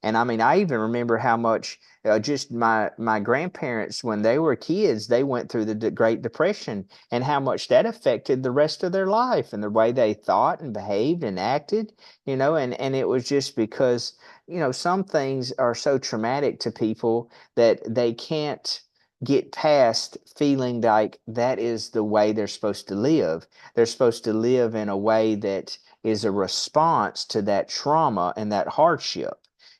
and I mean, I even remember how much just my grandparents, when they were kids, they went through the Great Depression, and how much that affected the rest of their life and the way they thought and behaved and acted, and it was just because some things are so traumatic to people that they can't get past feeling like that is the way they're supposed to live. They're supposed to live in a way that is a response to that trauma and that hardship.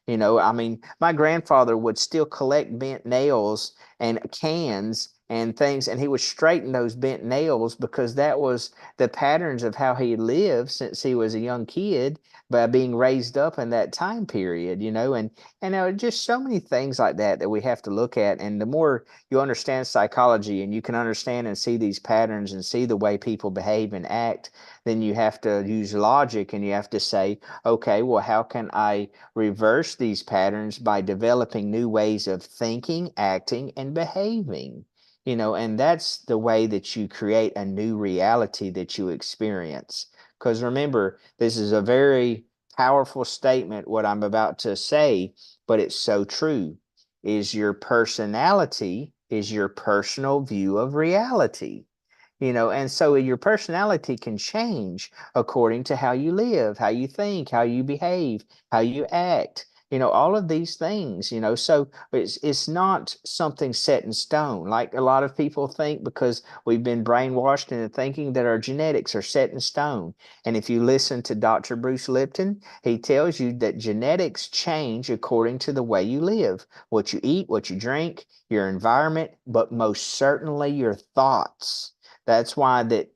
I mean, my grandfather would still collect bent nails and cans and things, and he would straighten those bent nails because that was the patterns of how he lived since he was a young kid by being raised up in that time period, and there are just so many things like that we have to look at. And the more you understand psychology and you can understand and see these patterns and see the way people behave and act, then you have to use logic and you have to say, okay, well, how can I reverse these patterns by developing new ways of thinking, acting, and behaving? And that's the way that you create a new reality that you experience. Because remember, this is a very powerful statement, what I'm about to say, but it's so true. Is your personality is your personal view of reality. And so your personality can change according to how you live, how you think, how you behave, how you act, all of these things, so it's not something set in stone like a lot of people think, because we've been brainwashed into thinking that our genetics are set in stone. And if you listen to Dr. Bruce Lipton, he tells you that genetics change according to the way you live, what you eat, what you drink, your environment, but most certainly your thoughts. That's why that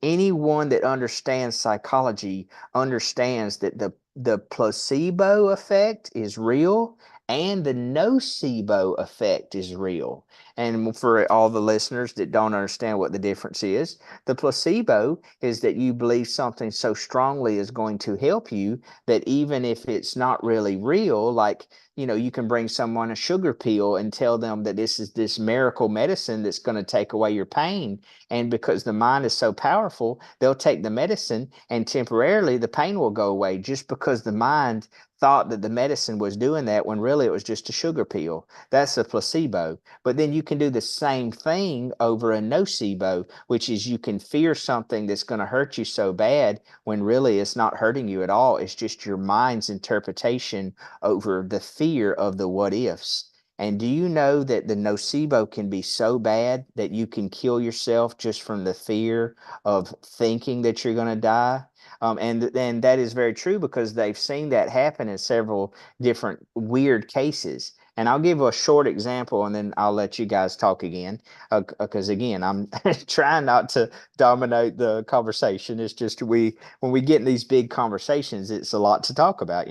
anyone that understands psychology understands that the placebo effect is real and the nocebo effect is real. And for all the listeners that don't understand what the difference is, the placebo is that you believe something so strongly is going to help you that even if it's not really real, like you can bring someone a sugar pill and tell them that this is this miracle medicine that's going to take away your pain. And because the mind is so powerful, they'll take the medicine and temporarily the pain will go away just because the mind thought that the medicine was doing that when really it was just a sugar pill. That's a placebo. But then you can do the same thing over a nocebo, which is you can fear something that's going to hurt you so bad when really it's not hurting you at all. It's just your mind's interpretation over the fear of the what ifs. And do you know that the nocebo can be so bad that you can kill yourself just from the fear of thinking that you're going to die? And that is very true because they've seen that happen in several different weird cases. And I'll give a short example and then I'll let you guys talk again. Because again, I'm trying not to dominate the conversation. It's just when we get in these big conversations, it's a lot to talk about.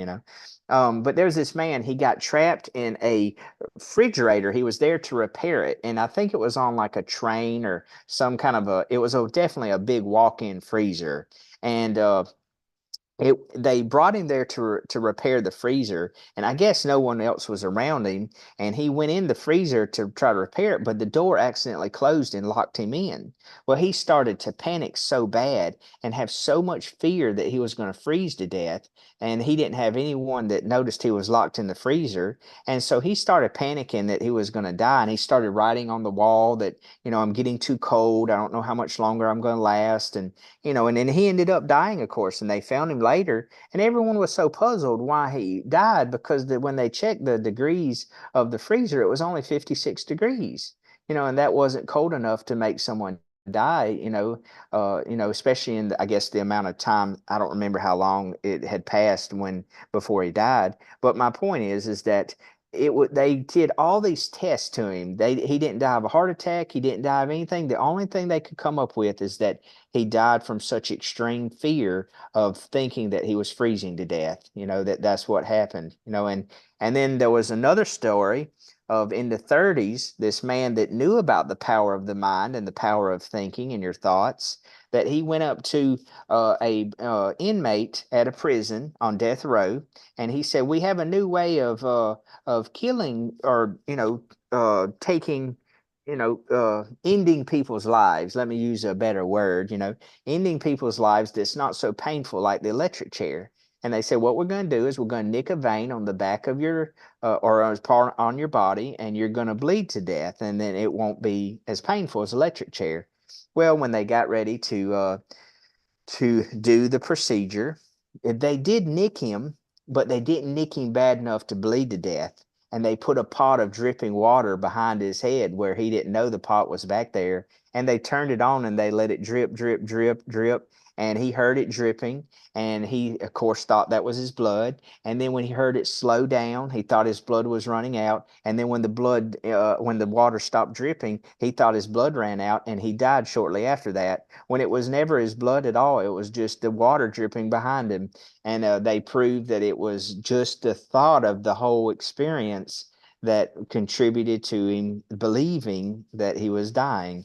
But there's this man, he got trapped in a refrigerator. He was there to repair it. And I think it was on like a train or some kind of it was definitely a big walk-in freezer. And they brought him there to repair the freezer, and I guess no one else was around him, and he went in the freezer to try to repair it, but the door accidentally closed and locked him in. Well, he started to panic so bad and have so much fear that he was going to freeze to death, and he didn't have anyone that noticed he was locked in the freezer, and so he started panicking that he was going to die, and he started writing on the wall that, I'm getting too cold, I don't know how much longer I'm going to last, and then he ended up dying, of course, and they found him later, and everyone was so puzzled why he died, because when they checked the degrees of the freezer, it was only 56 degrees, and that wasn't cold enough to make someone die, especially in I guess the amount of time. I don't remember how long it had passed before he died, but my point is that they did all these tests to him. He didn't die of a heart attack. He didn't die of anything. The only thing they could come up with is that he died from such extreme fear of thinking that he was freezing to death. That's what happened. And then there was another story of, in the 30s, this man that knew about the power of the mind and the power of thinking and your thoughts, that he went up to a inmate at a prison on death row, and he said, "We have a new way of killing, or taking, ending people's lives. Let me use a better word. Ending people's lives that's not so painful, like the electric chair." And they said, "What we're going to do is we're going to nick a vein on the back of your or as part on your body, and you're going to bleed to death, and then it won't be as painful as electric chair." Well, when they got ready to do the procedure, they did nick him, but they didn't nick him bad enough to bleed to death. And they put a pot of dripping water behind his head where he didn't know the pot was back there. And they turned it on and they let it drip, drip, drip, drip. And he heard it dripping. And he, of course, thought that was his blood. And then when he heard it slow down, he thought his blood was running out. And then when the water stopped dripping, he thought his blood ran out, and he died shortly after that, when it was never his blood at all. It was just the water dripping behind him. And they proved that it was just the thought of the whole experience that contributed to him believing that he was dying.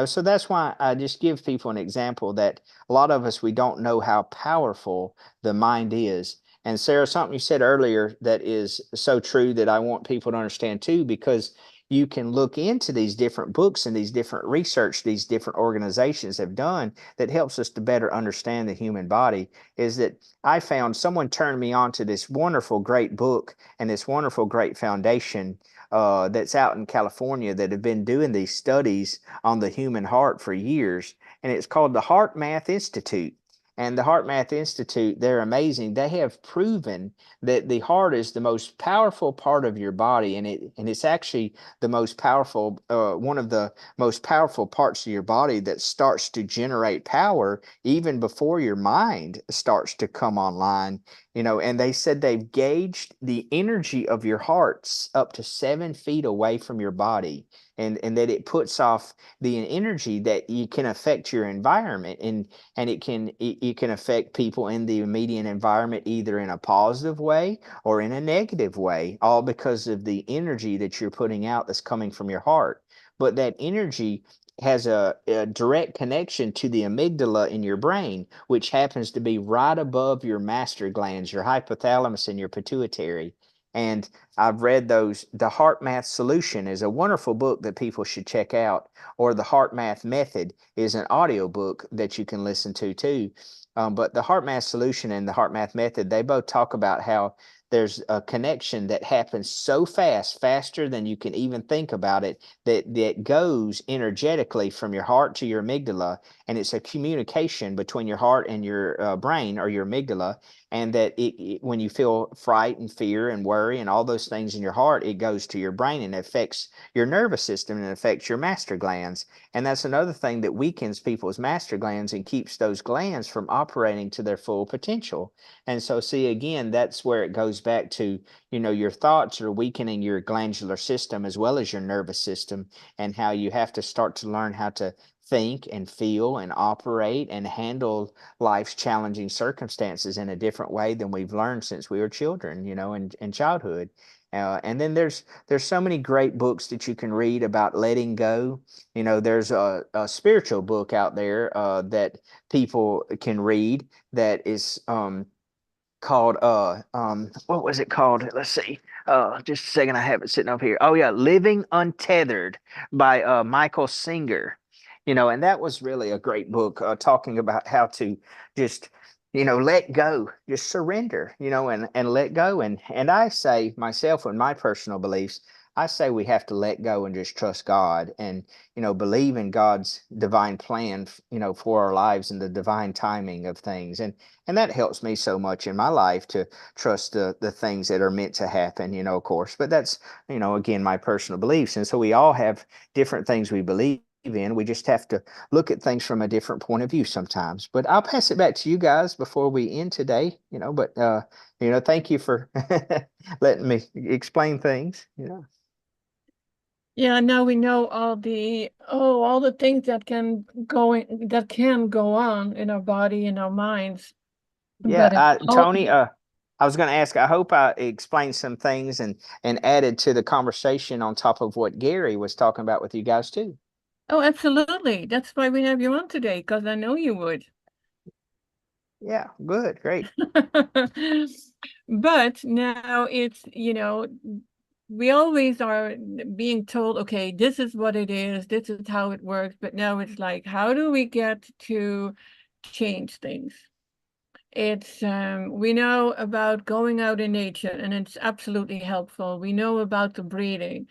So that's why I just give people an example that a lot of us, we don't know how powerful the mind is. And Sarah, something you said earlier that is so true, that I want people to understand too, because you can look into these different books and these different research these different organizations have done that helps us to better understand the human body. Is that I found someone turned me on to this wonderful, great book and this wonderful, great foundation that's out in California, that have been doing these studies on the human heart for years. And it's called the Heart Math Institute. And the Heart Math Institute, they're amazing. They have proven that the heart is the most powerful part of your body, and it's actually the most powerful, one of the most powerful parts of your body that starts to generate power even before your mind starts to come online. And they said they've gauged the energy of your hearts up to 7 feet away from your body, and that it puts off the energy that you can affect your environment, and it can affect people in the immediate environment either in a positive way or in a negative way, all because of the energy that you're putting out that's coming from your heart. But that energy has a direct connection to the amygdala in your brain, which happens to be right above your master glands, your hypothalamus and your pituitary. And I've read those. The Heart Math Solution is a wonderful book that people should check out, or the Heart Math Method is an audio book that you can listen to too. But the Heart Math Solution and the Heart Math Method, they both talk about how there's a connection that happens so fast, faster than you can even think about it, that goes energetically from your heart to your amygdala. And it's a communication between your heart and your brain, or your amygdala. And that when you feel fright and fear and worry and all those things in your heart, it goes to your brain and affects your nervous system and affects your master glands. And that's another thing that weakens people's master glands and keeps those glands from operating to their full potential. And so, see, again, that's where it goes back to, your thoughts are weakening your glandular system as well as your nervous system, and how you have to start to learn how to think and feel and operate and handle life's challenging circumstances in a different way than we've learned since we were children, in childhood. And then there's so many great books that you can read about letting go. There's a spiritual book out there that people can read that is called what was it called? Let's see. Just a second, I have it sitting up here. Oh yeah, Living Untethered by Michael Singer. And that was really a great book, talking about how to just let go, just surrender, and let go. And I say myself, and my personal beliefs, I say we have to let go and just trust God, and believe in God's divine plan, for our lives, and the divine timing of things. And that helps me so much in my life to trust the things that are meant to happen, of course. But that's, again, my personal beliefs. And so we all have different things we believe in. We just have to look at things from a different point of view sometimes. But I'll pass it back to you guys before we end today, but thank you for letting me explain things. Yeah, now we know all the things that can go on in our body, in our minds. Yeah, But it's all Tony, I was going to ask, I hope I explained some things and added to the conversation on top of what Gary was talking about with you guys too. oh, absolutely. That's why we have you on today, because I know you would. Yeah, good, great. But now we always are being told, okay, this is what it is, this is how it works. But now it's like, how do we get to change things? We know about going out in nature, and it's absolutely helpful. We know about the breathing.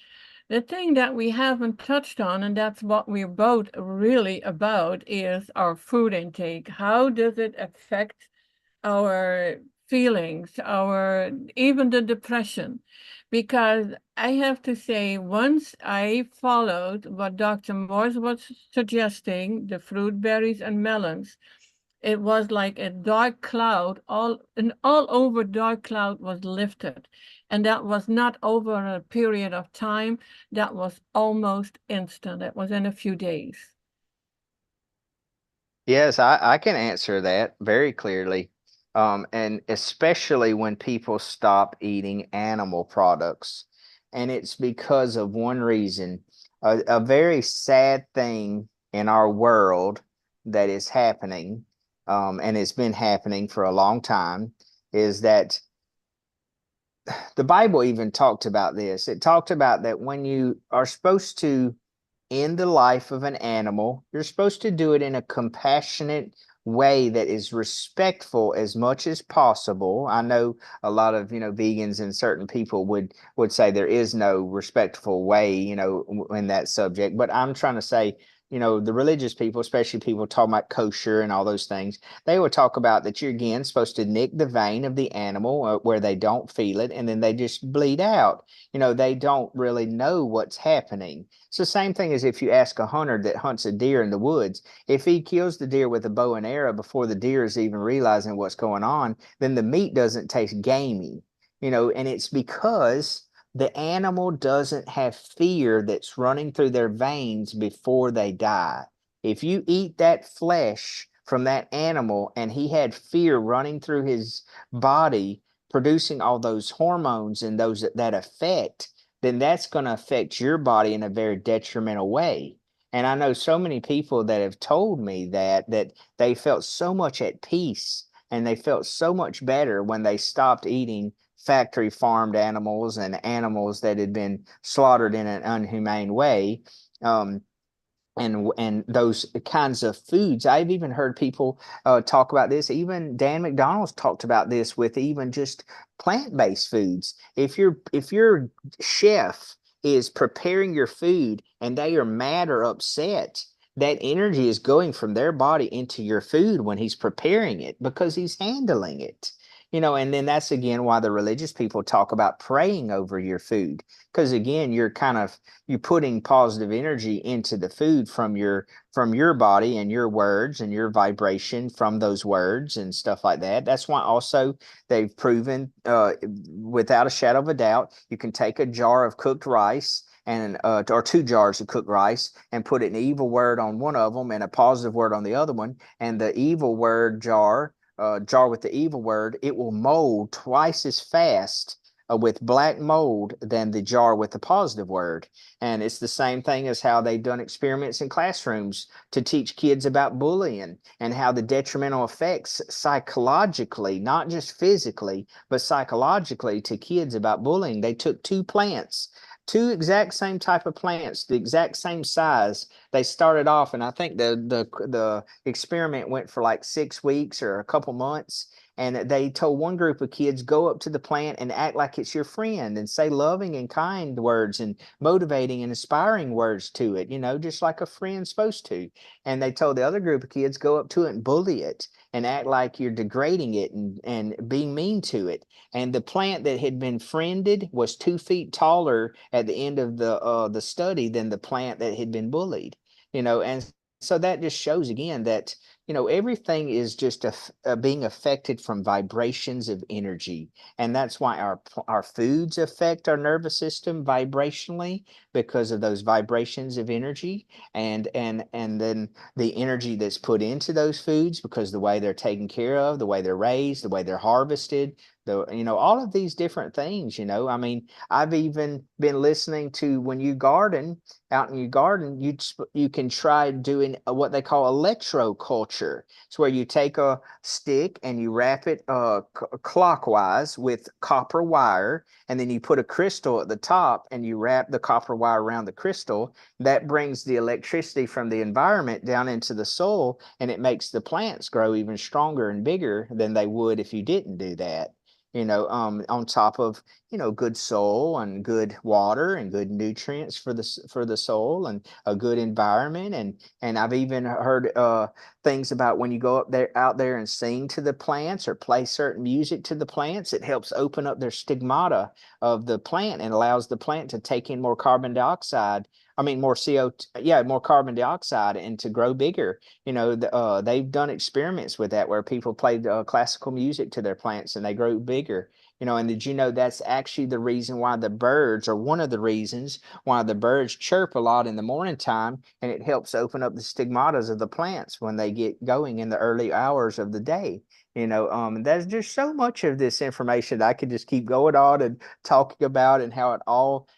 The thing that we haven't touched on, and that's what we're both really about, is our food intake. How does it affect our feelings, our even the depression? Because I have to say, once I followed what Dr. Morse was suggesting, the fruit, berries, and melons, it was like a dark cloud, all over dark cloud was lifted. And that was not over a period of time. That was almost instant. It was in a few days. Yes, I can answer that very clearly. And especially when people stop eating animal products. And it's because of one reason, a very sad thing in our world that is happening, and it's been happening for a long time, is that the Bible even talked about this. It talked about that when you are supposed to end the life of an animal, you're supposed to do it in a compassionate way that is respectful as much as possible. I know a lot of, vegans and certain people would say there is no respectful way, in that subject, but I'm trying to say, the religious people, especially people talking about kosher and all those things, they would talk about that you're again supposed to nick the vein of the animal, where they don't feel it, and then they just bleed out. They don't really know what's happening. It's the same thing as if you ask a hunter that hunts a deer in the woods. If he kills the deer with a bow and arrow before the deer is even realizing what's going on, then the meat doesn't taste gamey. And it's because the animal doesn't have fear that's running through their veins before they die. If you eat that flesh from that animal and he had fear running through his body, producing all those hormones and those that affect, then that's going to affect your body in a very detrimental way. And I know so many people that have told me that they felt so much at peace and they felt so much better when they stopped eating factory farmed animals and animals that had been slaughtered in an unhumane way. Um, and those kinds of foods. I've even heard people talk about this. Even Dan McDonald's talked about this with even just plant-based foods. If your chef is preparing your food and they are mad or upset, that energy is going from their body into your food when he's preparing it because he's handling it. And then that's again why the religious people talk about praying over your food. Because again, you're putting positive energy into the food from your body and your words and your vibration from those words and stuff like that. That's why also they've proven, without a shadow of a doubt, you can take a jar of cooked rice and or 2 jars of cooked rice and put an evil word on one of them and a positive word on the other one, and the evil word jar with the evil word, it will mold twice as fast with black mold than the jar with the positive word. And it's the same thing as how they've done experiments in classrooms to teach kids about bullying and how the detrimental effects psychologically, not just physically, but psychologically to kids about bullying. They took two plants, two exact same type of plants, the exact same size. They started off, and I think the experiment went for like 6 weeks or a couple months. And they told one group of kids, go up to the plant and act like it's your friend and say loving and kind words and motivating and inspiring words to it, just like a friend's supposed to. And they told the other group of kids, go up to it and bully it and act like you're degrading it and being mean to it. And the plant that had been friended was 2 feet taller at the end of the study than the plant that had been bullied. And so that just shows again that everything is just being affected from vibrations of energy, and that's why our foods affect our nervous system vibrationally because of those vibrations of energy, and then the energy that's put into those foods because the way they're taken care of, the way they're raised, the way they're harvested, all of these different things. I mean, I've even been listening to when you garden out in your garden, you can try doing what they call electroculture. It's where you take a stick and you wrap it clockwise with copper wire, and then you put a crystal at the top and you wrap the copper wire around the crystal. That brings the electricity from the environment down into the soil, and it makes the plants grow even stronger and bigger than they would if you didn't do that. On top of good soil and good water and good nutrients for the soil and a good environment. And I've even heard things about when you go out there and sing to the plants or play certain music to the plants, it helps open up their stigmata of the plant and allows the plant to take in more carbon dioxide. I mean, more more carbon dioxide, and to grow bigger. They've done experiments with that where people played classical music to their plants and they grow bigger. And did you know that's actually the reason why the birds, or one of the reasons why the birds chirp a lot in the morning time, and it helps open up the stigmatas of the plants when they get going in the early hours of the day. There's just so much of this information that I could just keep going on and talking about, and how it all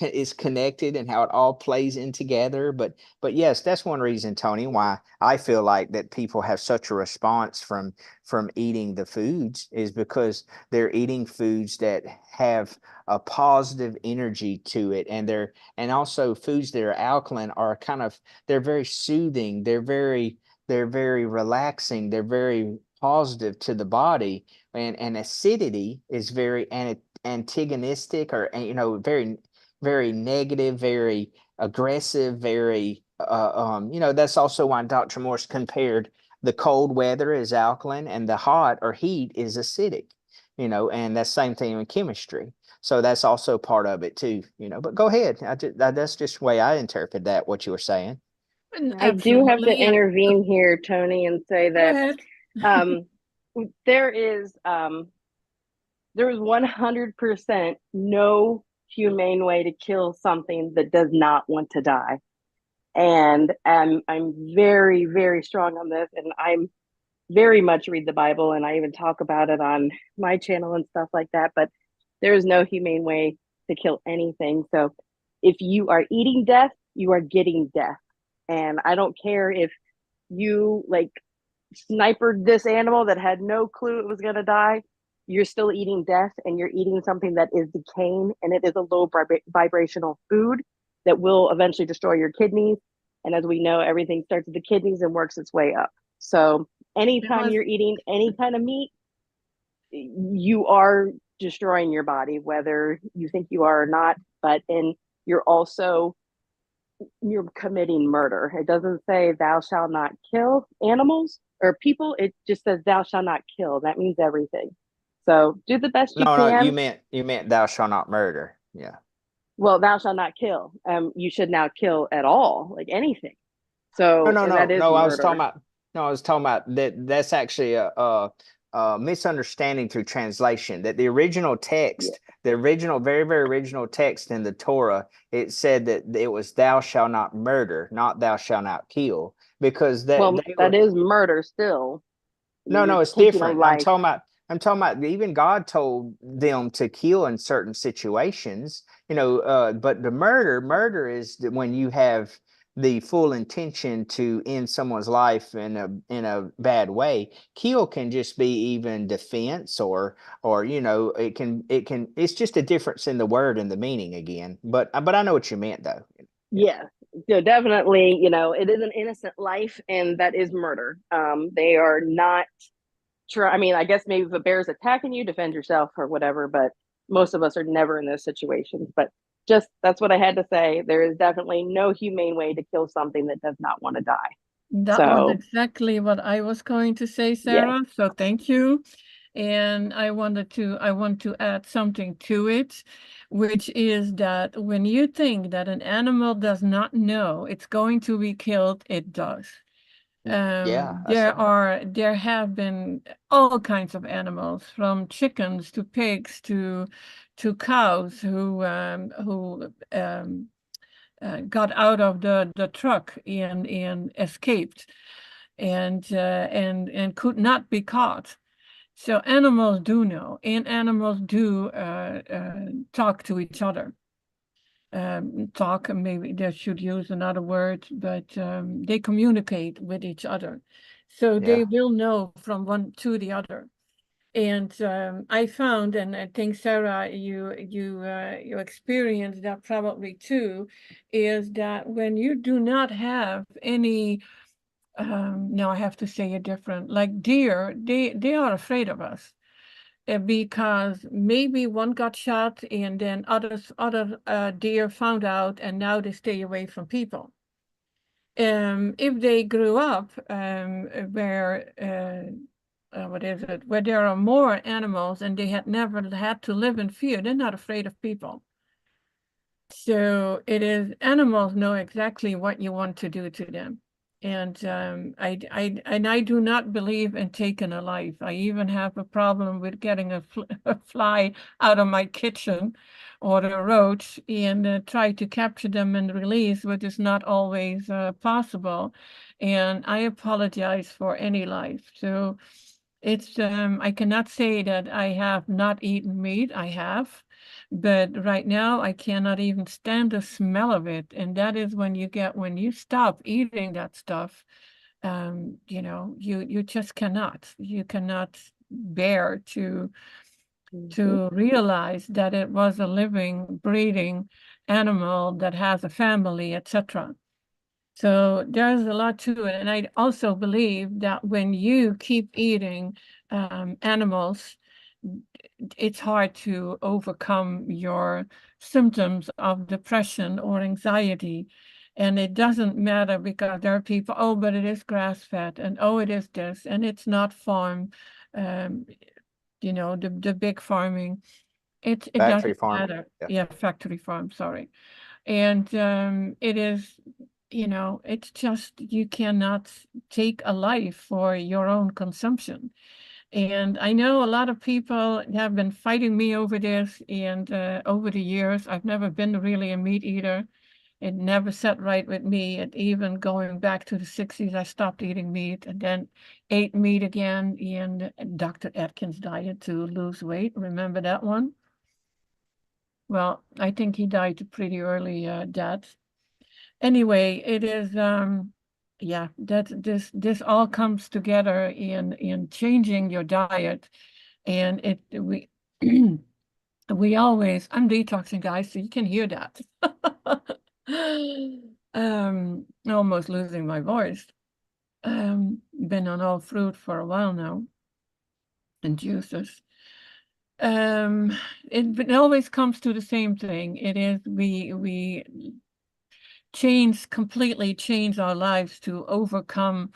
is connected and how it all plays in together. But yes, that's one reason, Toni, why I feel like that people have such a response from eating the foods, is because they're eating foods that have a positive energy to it, and also foods that are alkaline are they're very soothing, they're very relaxing, they're very positive to the body. And acidity is very antagonistic, or very negative, very aggressive, very that's also why Dr. Morse compared the cold weather is alkaline and the hot or heat is acidic. And that's same thing in chemistry. So that's also part of it too. But go ahead. That's just the way I interpret that, what you were saying. I do have to Absolutely. intervene here, Toni, and say Go that ahead. um, there is 100% no humane way to kill something that does not want to die. And I'm very, very strong on this. And I'm very much read the Bible, and I even talk about it on my channel and stuff like that. But there is no humane way to kill anything. So if you are eating death, you are getting death. And I don't care if you like snipered this animal that had no clue it was going to die. You're still eating death, and you're eating something that is decaying, and it is a low vibrational food that will eventually destroy your kidneys. And as we know, everything starts at the kidneys and works its way up. So anytime you're eating any kind of meat, you are destroying your body, whether you think you are or not. And you're committing murder. It doesn't say thou shalt not kill animals or people. It just says thou shalt not kill. That means everything. So do the best you No, can. you meant thou shalt not murder. Yeah. Well, thou shalt not kill. You should not kill at all, like anything. No, So, no, and that no, is no. I was talking murder. about. No, I was talking about that. That's actually a misunderstanding through translation. That the original Yeah. text, the original, very, very original text in the Torah, it said that it was "Thou shalt not murder," not "Thou shalt not kill," because that Well, they that were. is murder still. No, You're no, it's taking a different. I'm life. talking about. I'm talking about even God told them to kill in certain situations, but the murder is when you have the full intention to end someone's life in a bad way. Kill can just be even defense or it's just a difference in the word and the meaning again. But I know what you meant though. Yeah, so definitely, it is an innocent life, and that is murder. They are not I mean, I guess maybe if a bear is attacking you, defend yourself or whatever, but most of us are never in those situations. But just that's what I had to say. There is definitely no humane way to kill something that does not want to die. That was So, exactly what I was going to say, yeah. Sarah. So thank you. And I want to add something to it, which is that when you think that an animal does not know it's going to be killed, it does. Yeah, I saw. There have been all kinds of animals, from chickens to pigs to cows who got out of the truck and escaped and could not be caught. So animals do know, and animals do talk to each other. Talk, maybe they should use another word, but they communicate with each other. So they Yeah. will know from one to the other. And I found, and I think Sarah, you experienced that probably too, is that when you do not have any, now I have to say it different, like deer, they are afraid of us because maybe one got shot and then other deer found out and now they stay away from people. If they grew up where what is it, where there are more animals and they had never had to live in fear, they're not afraid of people. So it is, animals know exactly what you want to do to them. And I do not believe in taking a life. I even have a problem with getting a fly out of my kitchen or a roach and try to capture them and release, which is not always possible. And I apologize for any life. So it's I cannot say that I have not eaten meat. I have. But right now, I cannot even stand the smell of it. And that is when you stop eating that stuff, you just cannot. You cannot bear to realize that it was a living, breathing animal that has a family, etc. So there's a lot to it. And I also believe that when you keep eating animals, it's hard to overcome your symptoms of depression or anxiety. And it doesn't matter because there are people, oh, but it is grass-fed, and oh, it is this, and it's not farm, um, the big farming. It Factory doesn't farming. matter. Yeah. Yeah, factory farm, sorry. And it is, it's just you cannot take a life for your own consumption. And I know a lot of people have been fighting me over this, and over the years, I've never been really a meat eater. It never sat right with me. And even going back to the 60s, I stopped eating meat and then ate meat again in Dr. Atkins' diet to lose weight. Remember that one? Well, I think he died a pretty early death. Anyway, it is yeah, that this all comes together in changing your diet, and we always, I'm detoxing, guys, so you can hear that. Almost losing my voice. Been on all fruit for a while now and juices. It always comes to the same thing. It is we completely change our lives to overcome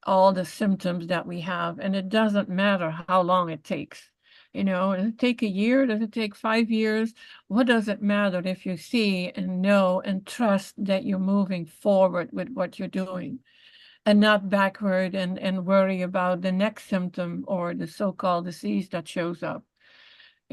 all the symptoms that we have. And it doesn't matter how long it takes. Does it take a year? Does it take 5 years? What does it matter if you see and know and trust that you're moving forward with what you're doing and not backward and worry about the next symptom or the so-called disease that shows up?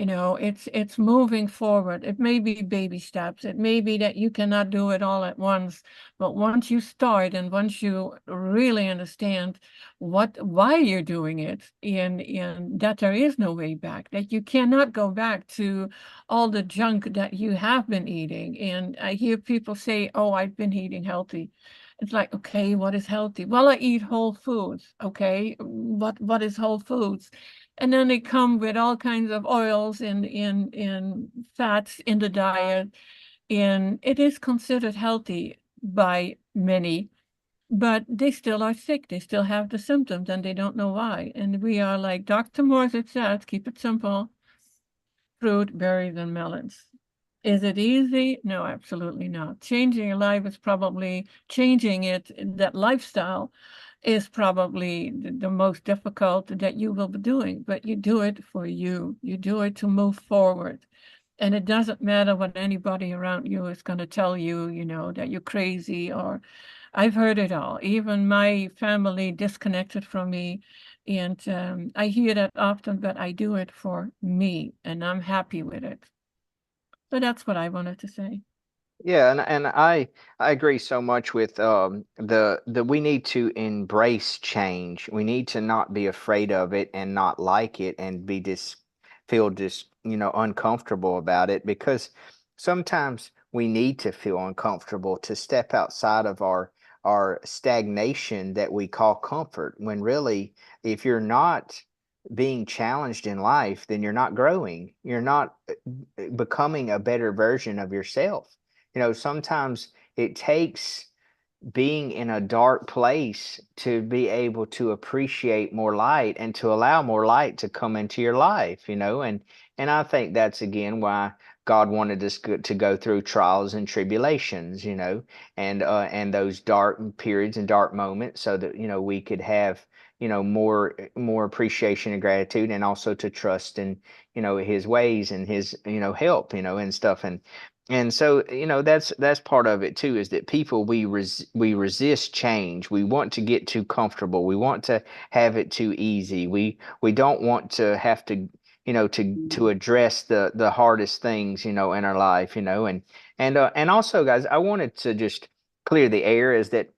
It's moving forward. It may be baby steps. It may be that you cannot do it all at once, but once you start and once you really understand why you're doing it, and that there is no way back, that you cannot go back to all the junk that you have been eating. And I hear people say, "Oh, I've been eating healthy." It's like, okay, what is healthy? Well, I eat whole foods. Okay, what is whole foods? And then they come with all kinds of oils and fats in the diet, and it is considered healthy by many, but they still are sick. They still have the symptoms, and they don't know why. And we are like Dr. Morse, it says, keep it simple: fruit, berries, and melons. Is it easy? No, absolutely not. Changing your life is probably changing it. That lifestyle is probably the most difficult that you will be doing, but you do it for you. You do it to move forward. And it doesn't matter what anybody around you is going to tell you, that you're crazy, or I've heard it all. Even my family disconnected from me. And I hear that often, but I do it for me and I'm happy with it. So that's what I wanted to say. Yeah, and I agree so much with the we need to embrace change. We need to not be afraid of it and not like it and be feel uncomfortable about it, because sometimes we need to feel uncomfortable to step outside of our stagnation that we call comfort, when really, if you're not being challenged in life, then you're not growing. You're not becoming a better version of yourself. Sometimes it takes being in a dark place to be able to appreciate more light and to allow more light to come into your life, and I think that's again why God wanted us to go through trials and tribulations, and those dark periods and dark moments, so that we could have more appreciation and gratitude, and also to trust in his ways and his help, and stuff. And so, that's part of it too, is that people, we resist change. We want to get too comfortable. We want to have it too easy. We don't want to have to, to address the hardest things, in our life, and also, guys, I wanted to just clear the air, is that,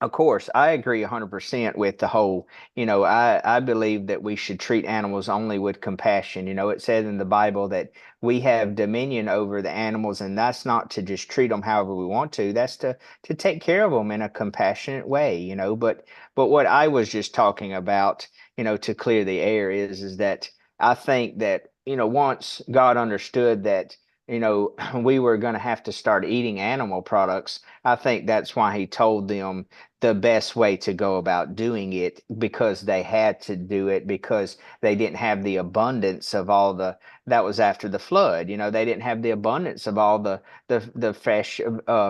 of course, I agree 100% with the whole, I believe that we should treat animals only with compassion. It says in the Bible that we have dominion over the animals, and that's not to just treat them however we want to. That's to take care of them in a compassionate way, but what I was just talking about, to clear the air, is that I think that, once God understood that, we were going to have to start eating animal products, I think that's why he told them the best way to go about doing it, because they had to do it, because they didn't have the abundance of all that was after the flood. They didn't have the abundance of all the fresh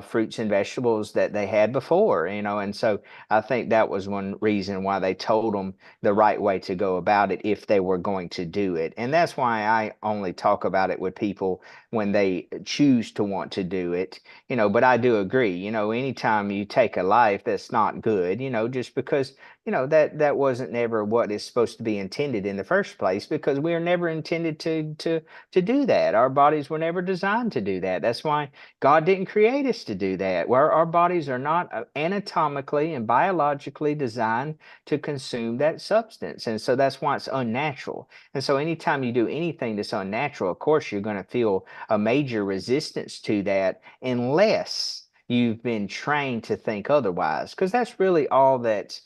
fruits and vegetables that they had before, and so I think that was one reason why they told them the right way to go about it if they were going to do it. And that's why I only talk about it with people when they choose to want to do it, but I do agree, anytime you take a life that's not good, just because, that wasn't never what is supposed to be intended in the first place, because we are never intended to do that. Our bodies were never designed to do that. That's why God didn't create us to do that. Where our bodies are not anatomically and biologically designed to consume that substance. And so that's why it's unnatural. And so anytime you do anything that's unnatural, of course, you're going to feel a major resistance to that, unless you've been trained to think otherwise, because that's really all that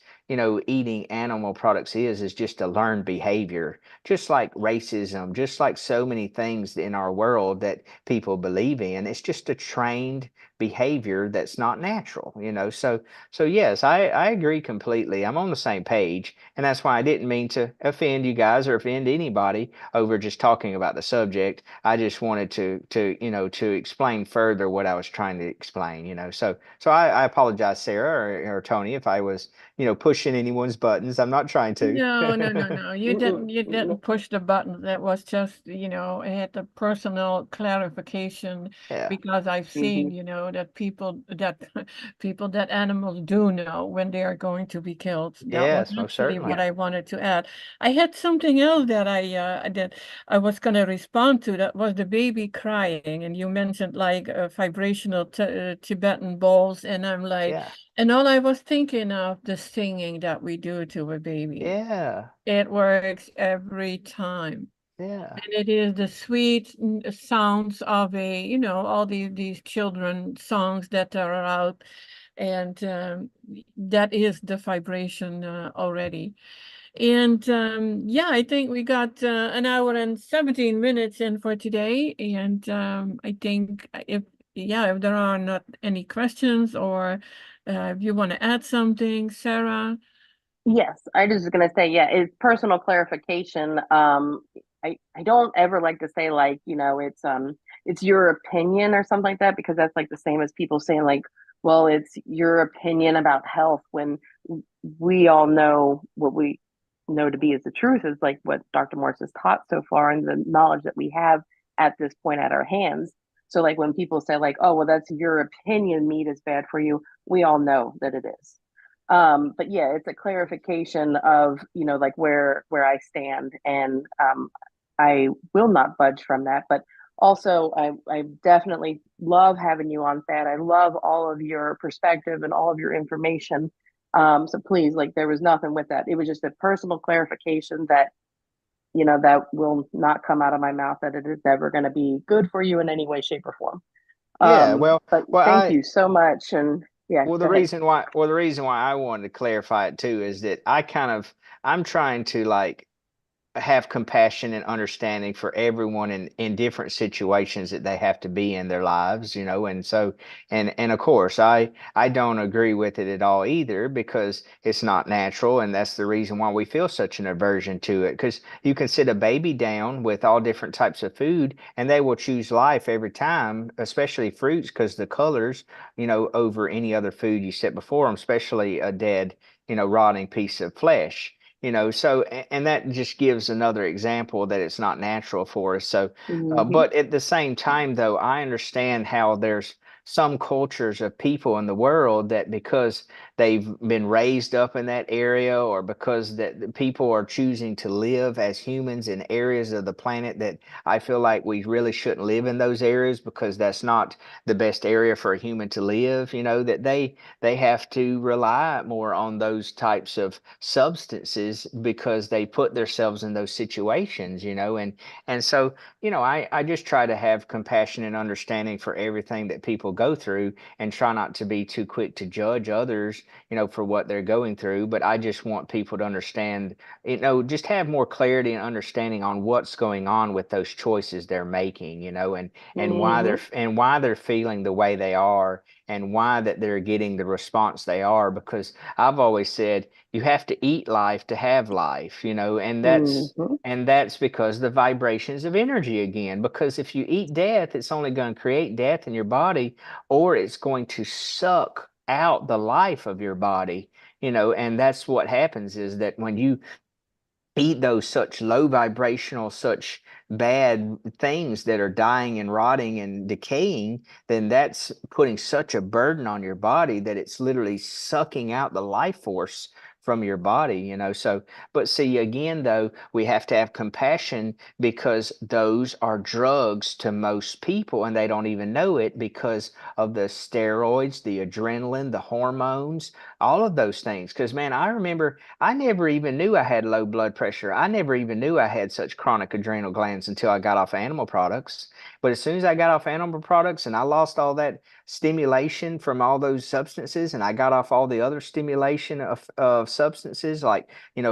eating animal products is just a learned behavior, just like racism, just like so many things in our world that people believe in. It's just a trained behavior that's not natural, so yes, I agree completely. I'm on the same page, and that's why I didn't mean to offend you guys or offend anybody over just talking about the subject. I just wanted to explain further what I was trying to explain, so I apologize, Sarah, or Tony, if I was pushing anyone's buttons. I'm not trying to. No, no, no, no. You didn't push the button. That was just, it had the personal clarification, Yeah. because I've seen, know, that people, that animals do know when they are going to be killed. That was Yes, most actually certainly. what I wanted to add. I had something else that I was going to respond to. That was the baby crying, and you mentioned like vibrational Tibetan bowls, and I'm like, Yeah. and all I was thinking of the singing that we do to a baby. Yeah. It works every time. Yeah. And it is the sweet sounds of all these children songs that are out, and that is the vibration already. And yeah, I think we got an hour and 17 minutes in for today. And I think if there are not any questions, or if you want to add something, Sarah. Yes, I just was gonna say, yeah, it's personal clarification. I don't ever like to say like, it's your opinion or something like that, because that's like the same as people saying like, well, it's your opinion about health, when we all know what we know to be is the truth, is like what Dr. Morse has taught so far, and the knowledge that we have at this point at our hands. So like when people say like, oh, well, that's your opinion, meat is bad for you, we all know that it is. But yeah, it's a clarification of, like where I stand, and I will not budge from that. But also, I definitely love having you on, Thad. I love all of your perspective and all of your information. So please, like, there was nothing with that. It was just a personal clarification that, that will not come out of my mouth, that it is ever going to be good for you in any way, shape, or form. Yeah. But Well, thank you so much. And yeah, well, go ahead. the reason why I wanted to clarify it too is that I'm trying to like have compassion and understanding for everyone in different situations that they have to be in their lives, and so and of course I don't agree with it at all either, because it's not natural, and that's the reason why we feel such an aversion to it, because you can sit a baby down with all different types of food and they will choose life every time, especially fruits, because the colors, over any other food you set before them, especially a dead, rotting piece of flesh. So and that just gives another example that it's not natural for us. So Hmm. but at the same time, though, I understand how there's some cultures of people in the world that, because they've been raised up in that area, or because that the people are choosing to live as humans in areas of the planet that I feel like we really shouldn't live in those areas, because that's not the best area for a human to live, that they have to rely more on those types of substances because they put themselves in those situations, and so, I just try to have compassion and understanding for everything that people go through, and try not to be too quick to judge others, for what they're going through. But I just want people to understand, just have more clarity and understanding on what's going on with those choices they're making, and Hmm. why they're feeling the way they are, and why that they're getting the response they are. Because I've always said you have to eat life to have life, and that's Hmm. and that's because the vibrations of energy again. Because if you eat death, it's only going to create death in your body, or it's going to suck out the life of your body, and that's what happens, is that when you eat those such low vibrational, such bad things that are dying and rotting and decaying, then that's putting such a burden on your body that it's literally sucking out the life force from your body, So, but see, again, though, we have to have compassion, because those are drugs to most people and they don't even know it, because of the steroids, the adrenaline, the hormones, all of those things. Because, man, I remember I never even knew I had low blood pressure. I never even knew I had such chronic adrenal glands until I got off animal products. But as soon as I got off animal products and I lost all that stimulation from all those substances, and I got off all the other stimulation of substances like,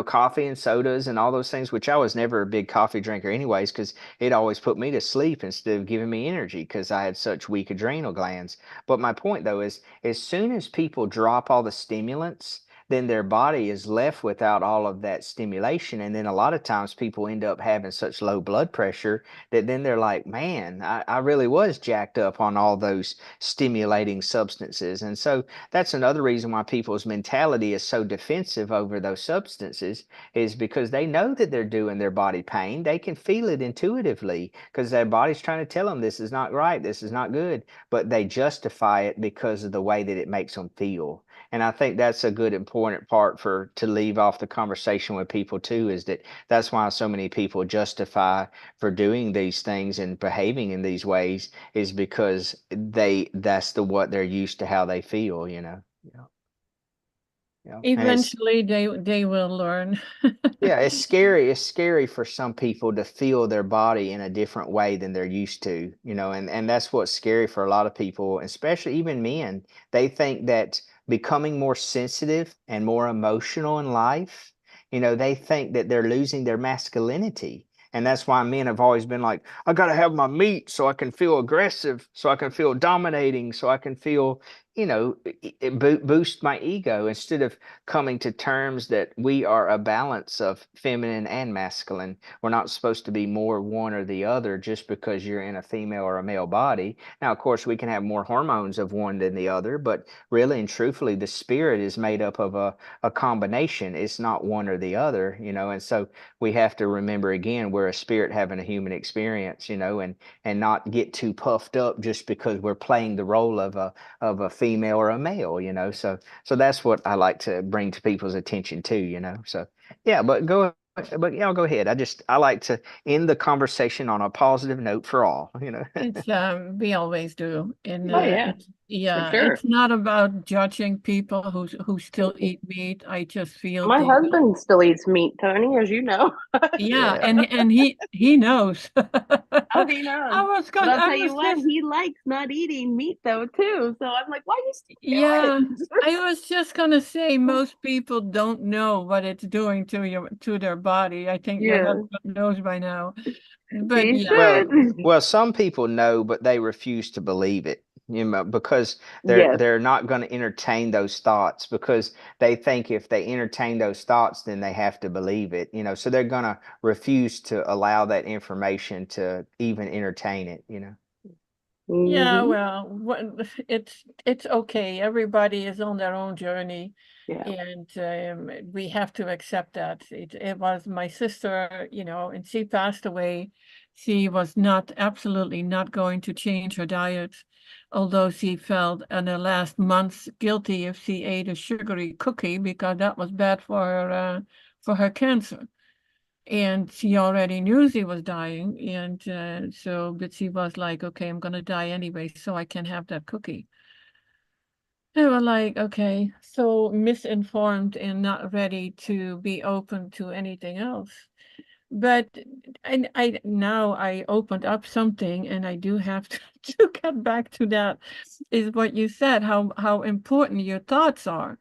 coffee and sodas and all those things, which I was never a big coffee drinker anyways, because it always put me to sleep instead of giving me energy, because I had such weak adrenal glands. But my point though is, as soon as people drop all the stimulants, then their body is left without all of that stimulation. And then a lot of times people end up having such low blood pressure that then they're like, man, I really was jacked up on all those stimulating substances. And so that's another reason why people's mentality is so defensive over those substances, is because they know that they're doing their body pain. They can feel it intuitively because their body's trying to tell them this is not right, this is not good, but they justify it because of the way that it makes them feel. And I think that's a good important part for to leave off the conversation with people too, is that that's why so many people justify for doing these things and behaving in these ways, is because that's the what they're used to, how they feel, you know. Yeah. Yeah. And it's Eventually, they will learn. yeah, it's scary. It's scary for some people to feel their body in a different way than they're used to, you know, and that's what's scary for a lot of people, especially even men. They think that becoming more sensitive and more emotional in life, you know, they think that they're losing their masculinity. And that's why men have always been like, I got to have my meat so I can feel aggressive, so I can feel dominating, so I can feel, you know, boost my ego, instead of coming to terms that we are a balance of feminine and masculine. We're not supposed to be more one or the other just because you're in a female or a male body. Now, of course, we can have more hormones of one than the other, but really and truthfully, the spirit is made up of a combination. It's not one or the other, you know, and so we have to remember again, we're a spirit having a human experience, you know, and not get too puffed up just because we're playing the role of a female or a male, you know. So that's what I like to bring to people's attention too, you know. So yeah, but y'all go ahead. I like to end the conversation on a positive note for all, you know. It's we always do. And Oh yeah, it's for yeah, sure. it's not about judging people who still eat meat. I just feel My they will. husband still eats meat, Tony, as you know. Yeah, Yeah. and he knows. Oh, he knows. But I'll I tell you was what, just he likes not eating meat though too. So I'm like, why you still do yeah, it? I was just gonna say most people don't know what it's doing to their body. I think your Yeah, husband knows by now. But he yeah, should. Well, some people know, but they refuse to believe it, you know, because they're Yes. they're not going to entertain those thoughts, because they think if they entertain those thoughts, then they have to believe it, you know. So they're going to refuse to allow that information to even entertain it, you know. yeah, Hmm. well, it's okay. Everybody is on their own journey, Yeah. and we have to accept that. It was my sister, you know, and she passed away. She was not absolutely not going to change her diet, although she felt in the last months guilty if she ate a sugary cookie because that was bad for her cancer. And she already knew she was dying, and but she was like, okay, I'm gonna die anyway, so I can have that cookie. They were like, okay, so misinformed and not ready to be open to anything else. But and I now I opened up something, and I do have to, to get back to that, is what you said, how important your thoughts are.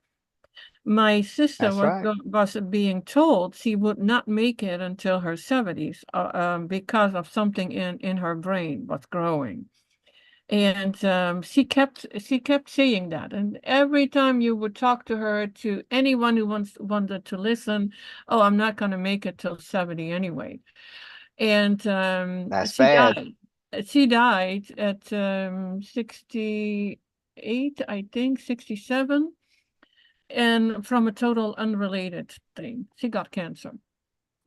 My sister That's right. was being told she would not make it until her 70s because of something in her brain was growing. And she kept saying that. And every time you would talk to her, to anyone who wanted to listen, oh, I'm not going to make it till 70 anyway. And That's she bad. died. She died at 68, I think, 67, and from a total unrelated thing. She got cancer.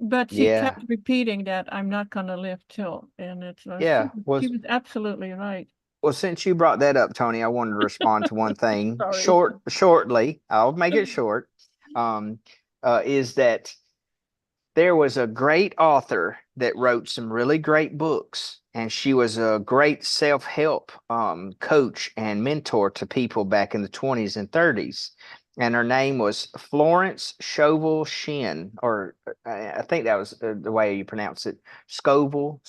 But she Yeah. kept repeating that I'm not gonna live till, and it's Yeah. she was absolutely right. Well, since you brought that up, Tony, I wanted to respond to one thing Sorry. shortly. I'll make it short. Um, is that there was a great author that wrote some really great books, and she was a great self-help coach and mentor to people back in the 20s and 30s. And her name was Florence Scovel Shinn, or I think that was the way you pronounce it, Scovel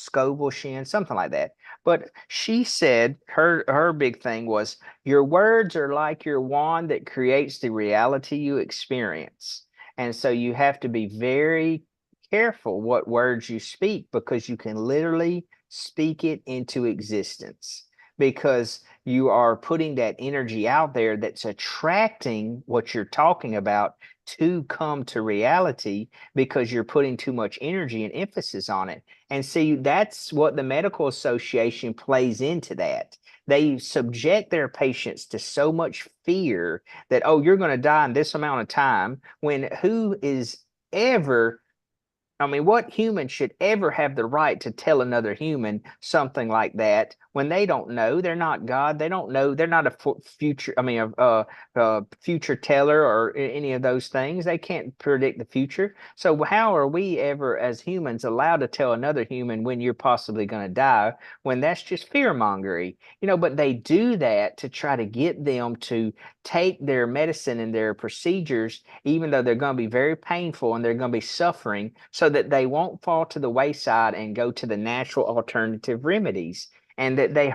Shinn, something like that. But she said her big thing was, your words are like your wand that creates the reality you experience. And so you have to be very careful what words you speak, because you can literally speak it into existence. Because you are putting that energy out there that's attracting what you're talking about to come to reality, because you're putting too much energy and emphasis on it. And see, that's what the medical association plays into that. They subject their patients to so much fear that, oh, you're going to die in this amount of time, when who is ever, I mean, what human should ever have the right to tell another human something like that when they don't know? They're not God. They don't know. They're not a future, I mean, a future teller or any of those things. They can't predict the future. So how are we ever, as humans, allowed to tell another human when you're possibly going to die, when that's just fear mongering? But they do that to try to get them to take their medicine and their procedures, even though they're going to be very painful and they're going to be suffering, so that they won't fall to the wayside and go to the natural alternative remedies. And that they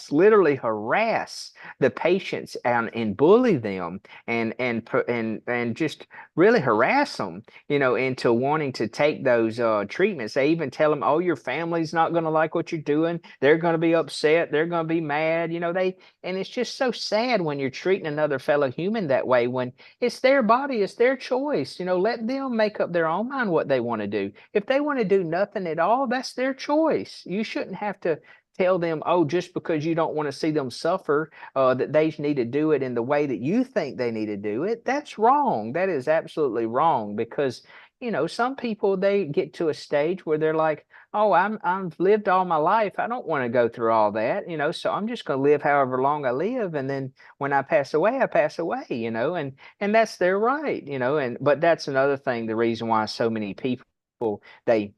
literally harass the patients and bully them and just really harass them, into wanting to take those treatments. They even tell them, oh, your family's not going to like what you're doing. They're going to be upset. They're going to be mad. And it's just so sad when you're treating another fellow human that way, when it's their body, it's their choice. Let them make up their own mind what they want to do. If they want to do nothing at all, that's their choice. You shouldn't have to tell them, oh, just because you don't want to see them suffer, that they need to do it in the way that you think they need to do it. That's wrong. That is absolutely wrong, because some people, they get to a stage where they're like, oh, I've lived all my life. I don't want to go through all that, so I'm just going to live however long I live, and then when I pass away, I pass away, and that's their right, but that's another thing, the reason why so many people, they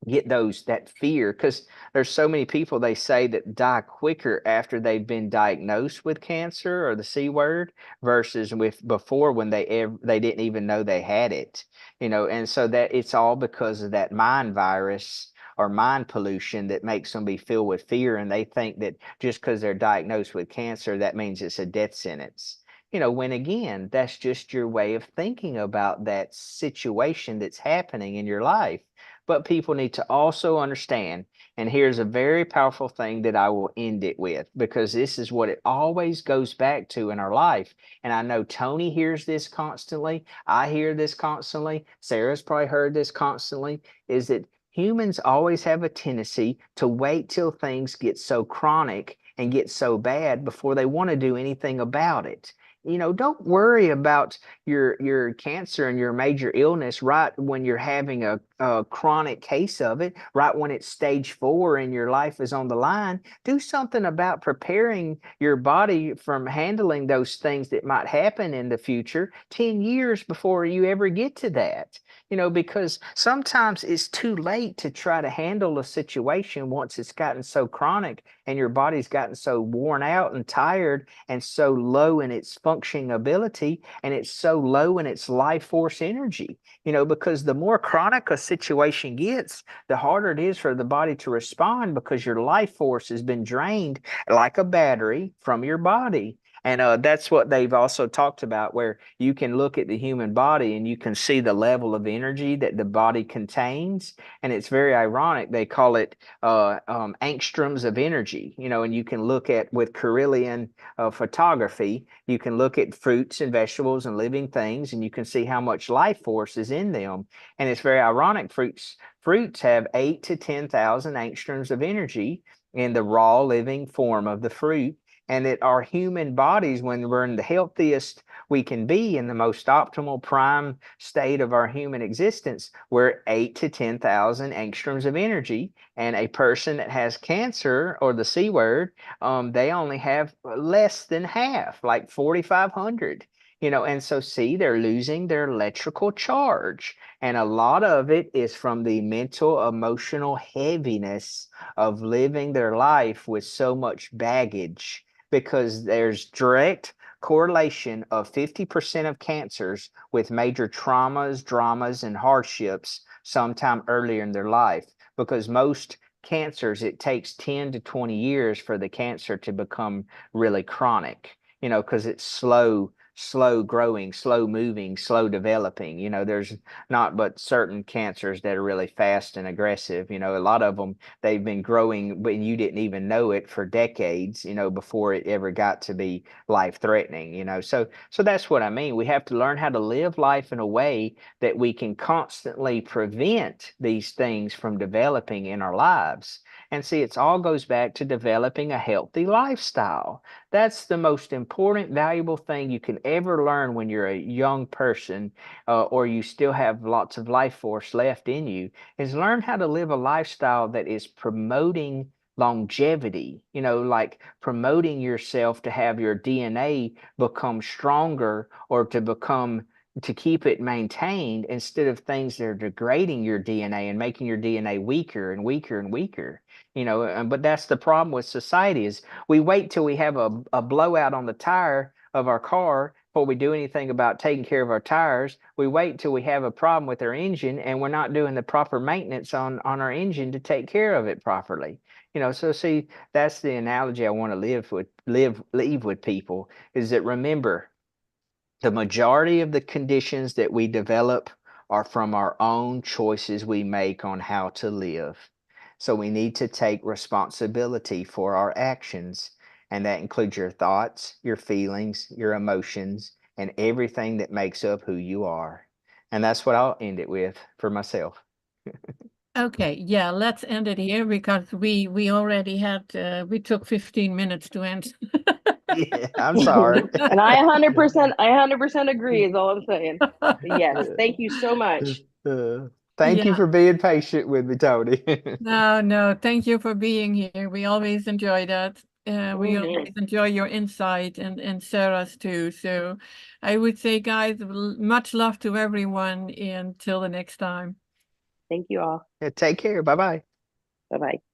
get that fear, because there's so many people, they say, that die quicker after they've been diagnosed with cancer or the C word, versus with before, when they didn't even know they had it, and so that it's all because of that mind virus or mind pollution that makes them be filled with fear, and they think that just because they're diagnosed with cancer, that means it's a death sentence. When again, that's just your way of thinking about that situation that's happening in your life. But people need to also understand, and here's a very powerful thing that I will end it with, because this is what it always goes back to in our life. And I know Toni hears this constantly. I hear this constantly. Sarah's probably heard this constantly, is that humans always have a tendency to wait till things get so chronic and get so bad before they want to do anything about it. Don't worry about your cancer and your major illness right when you're having a chronic case of it, right when it's stage 4 and your life is on the line. Do something about preparing your body from handling those things that might happen in the future 10 years before you ever get to that. Because sometimes it's too late to try to handle a situation once it's gotten so chronic and your body's gotten so worn out and tired and so low in its functioning ability, and it's so low in its life force energy. Because the more chronic a situation gets, the harder it is for the body to respond, because your life force has been drained like a battery from your body. And that's what they've also talked about, where you can look at the human body and you can see the level of energy that the body contains. And it's very ironic. They call it angstroms of energy, and you can look at, with Carillion photography, you can look at fruits and vegetables and living things, and you can see how much life force is in them. And it's very ironic. Fruits have 8 to 10,000 angstroms of energy in the raw living form of the fruit. And that our human bodies, when we're in the healthiest we can be, in the most optimal prime state of our human existence, we're 8 to 10,000 angstroms of energy. And a person that has cancer or the C word, they only have less than half, like 4,500. And so see, they're losing their electrical charge. And a lot of it is from the mental, emotional heaviness of living their life with so much baggage, because there's direct correlation of 50% of cancers with major traumas, dramas, and hardships sometime earlier in their life. Because most cancers, it takes 10 to 20 years for the cancer to become really chronic, because it's slow slow growing, slow moving, slow developing. You know, there's not but certain cancers that are really fast and aggressive. You know, a lot of them, they've been growing when you didn't even know it for decades, you know, before it ever got to be life threatening, you know. So that's what I mean. We have to learn how to live life in a way that we can constantly prevent these things from developing in our lives. And see, it all goes back to developing a healthy lifestyle. That's the most important, valuable thing you can ever learn when you're a young person, or you still have lots of life force left in you, is learn how to live a lifestyle that is promoting longevity, you know, like promoting yourself to have your DNA become stronger, or to keep it maintained, instead of things that are degrading your DNA and making your DNA weaker and weaker and weaker. You know, but that's the problem with society, is we wait till we have a blowout on the tire of our car before we do anything about taking care of our tires. We wait till we have a problem with our engine, and we're not doing the proper maintenance on our engine to take care of it properly. You know, so see, that's the analogy I want to leave with people, is that, remember, the majority of the conditions that we develop are from our own choices we make on how to live. So we need to take responsibility for our actions, and that includes your thoughts, your feelings, your emotions, and everything that makes up who you are. And that's what I'll end it with for myself. Okay, yeah, let's end it here, because we already had we took 15 minutes to end. Yeah, I'm sorry. And I 100% agree is all I'm saying. But yes, thank you so much. Thank you Yeah. for being patient with me, Tony. No, thank you for being here. We always enjoy that. We always enjoy your insight, and Sarah's too. So I would say, guys, much love to everyone, until the next time. Thank you all. Yeah, take care. Bye bye. Bye bye.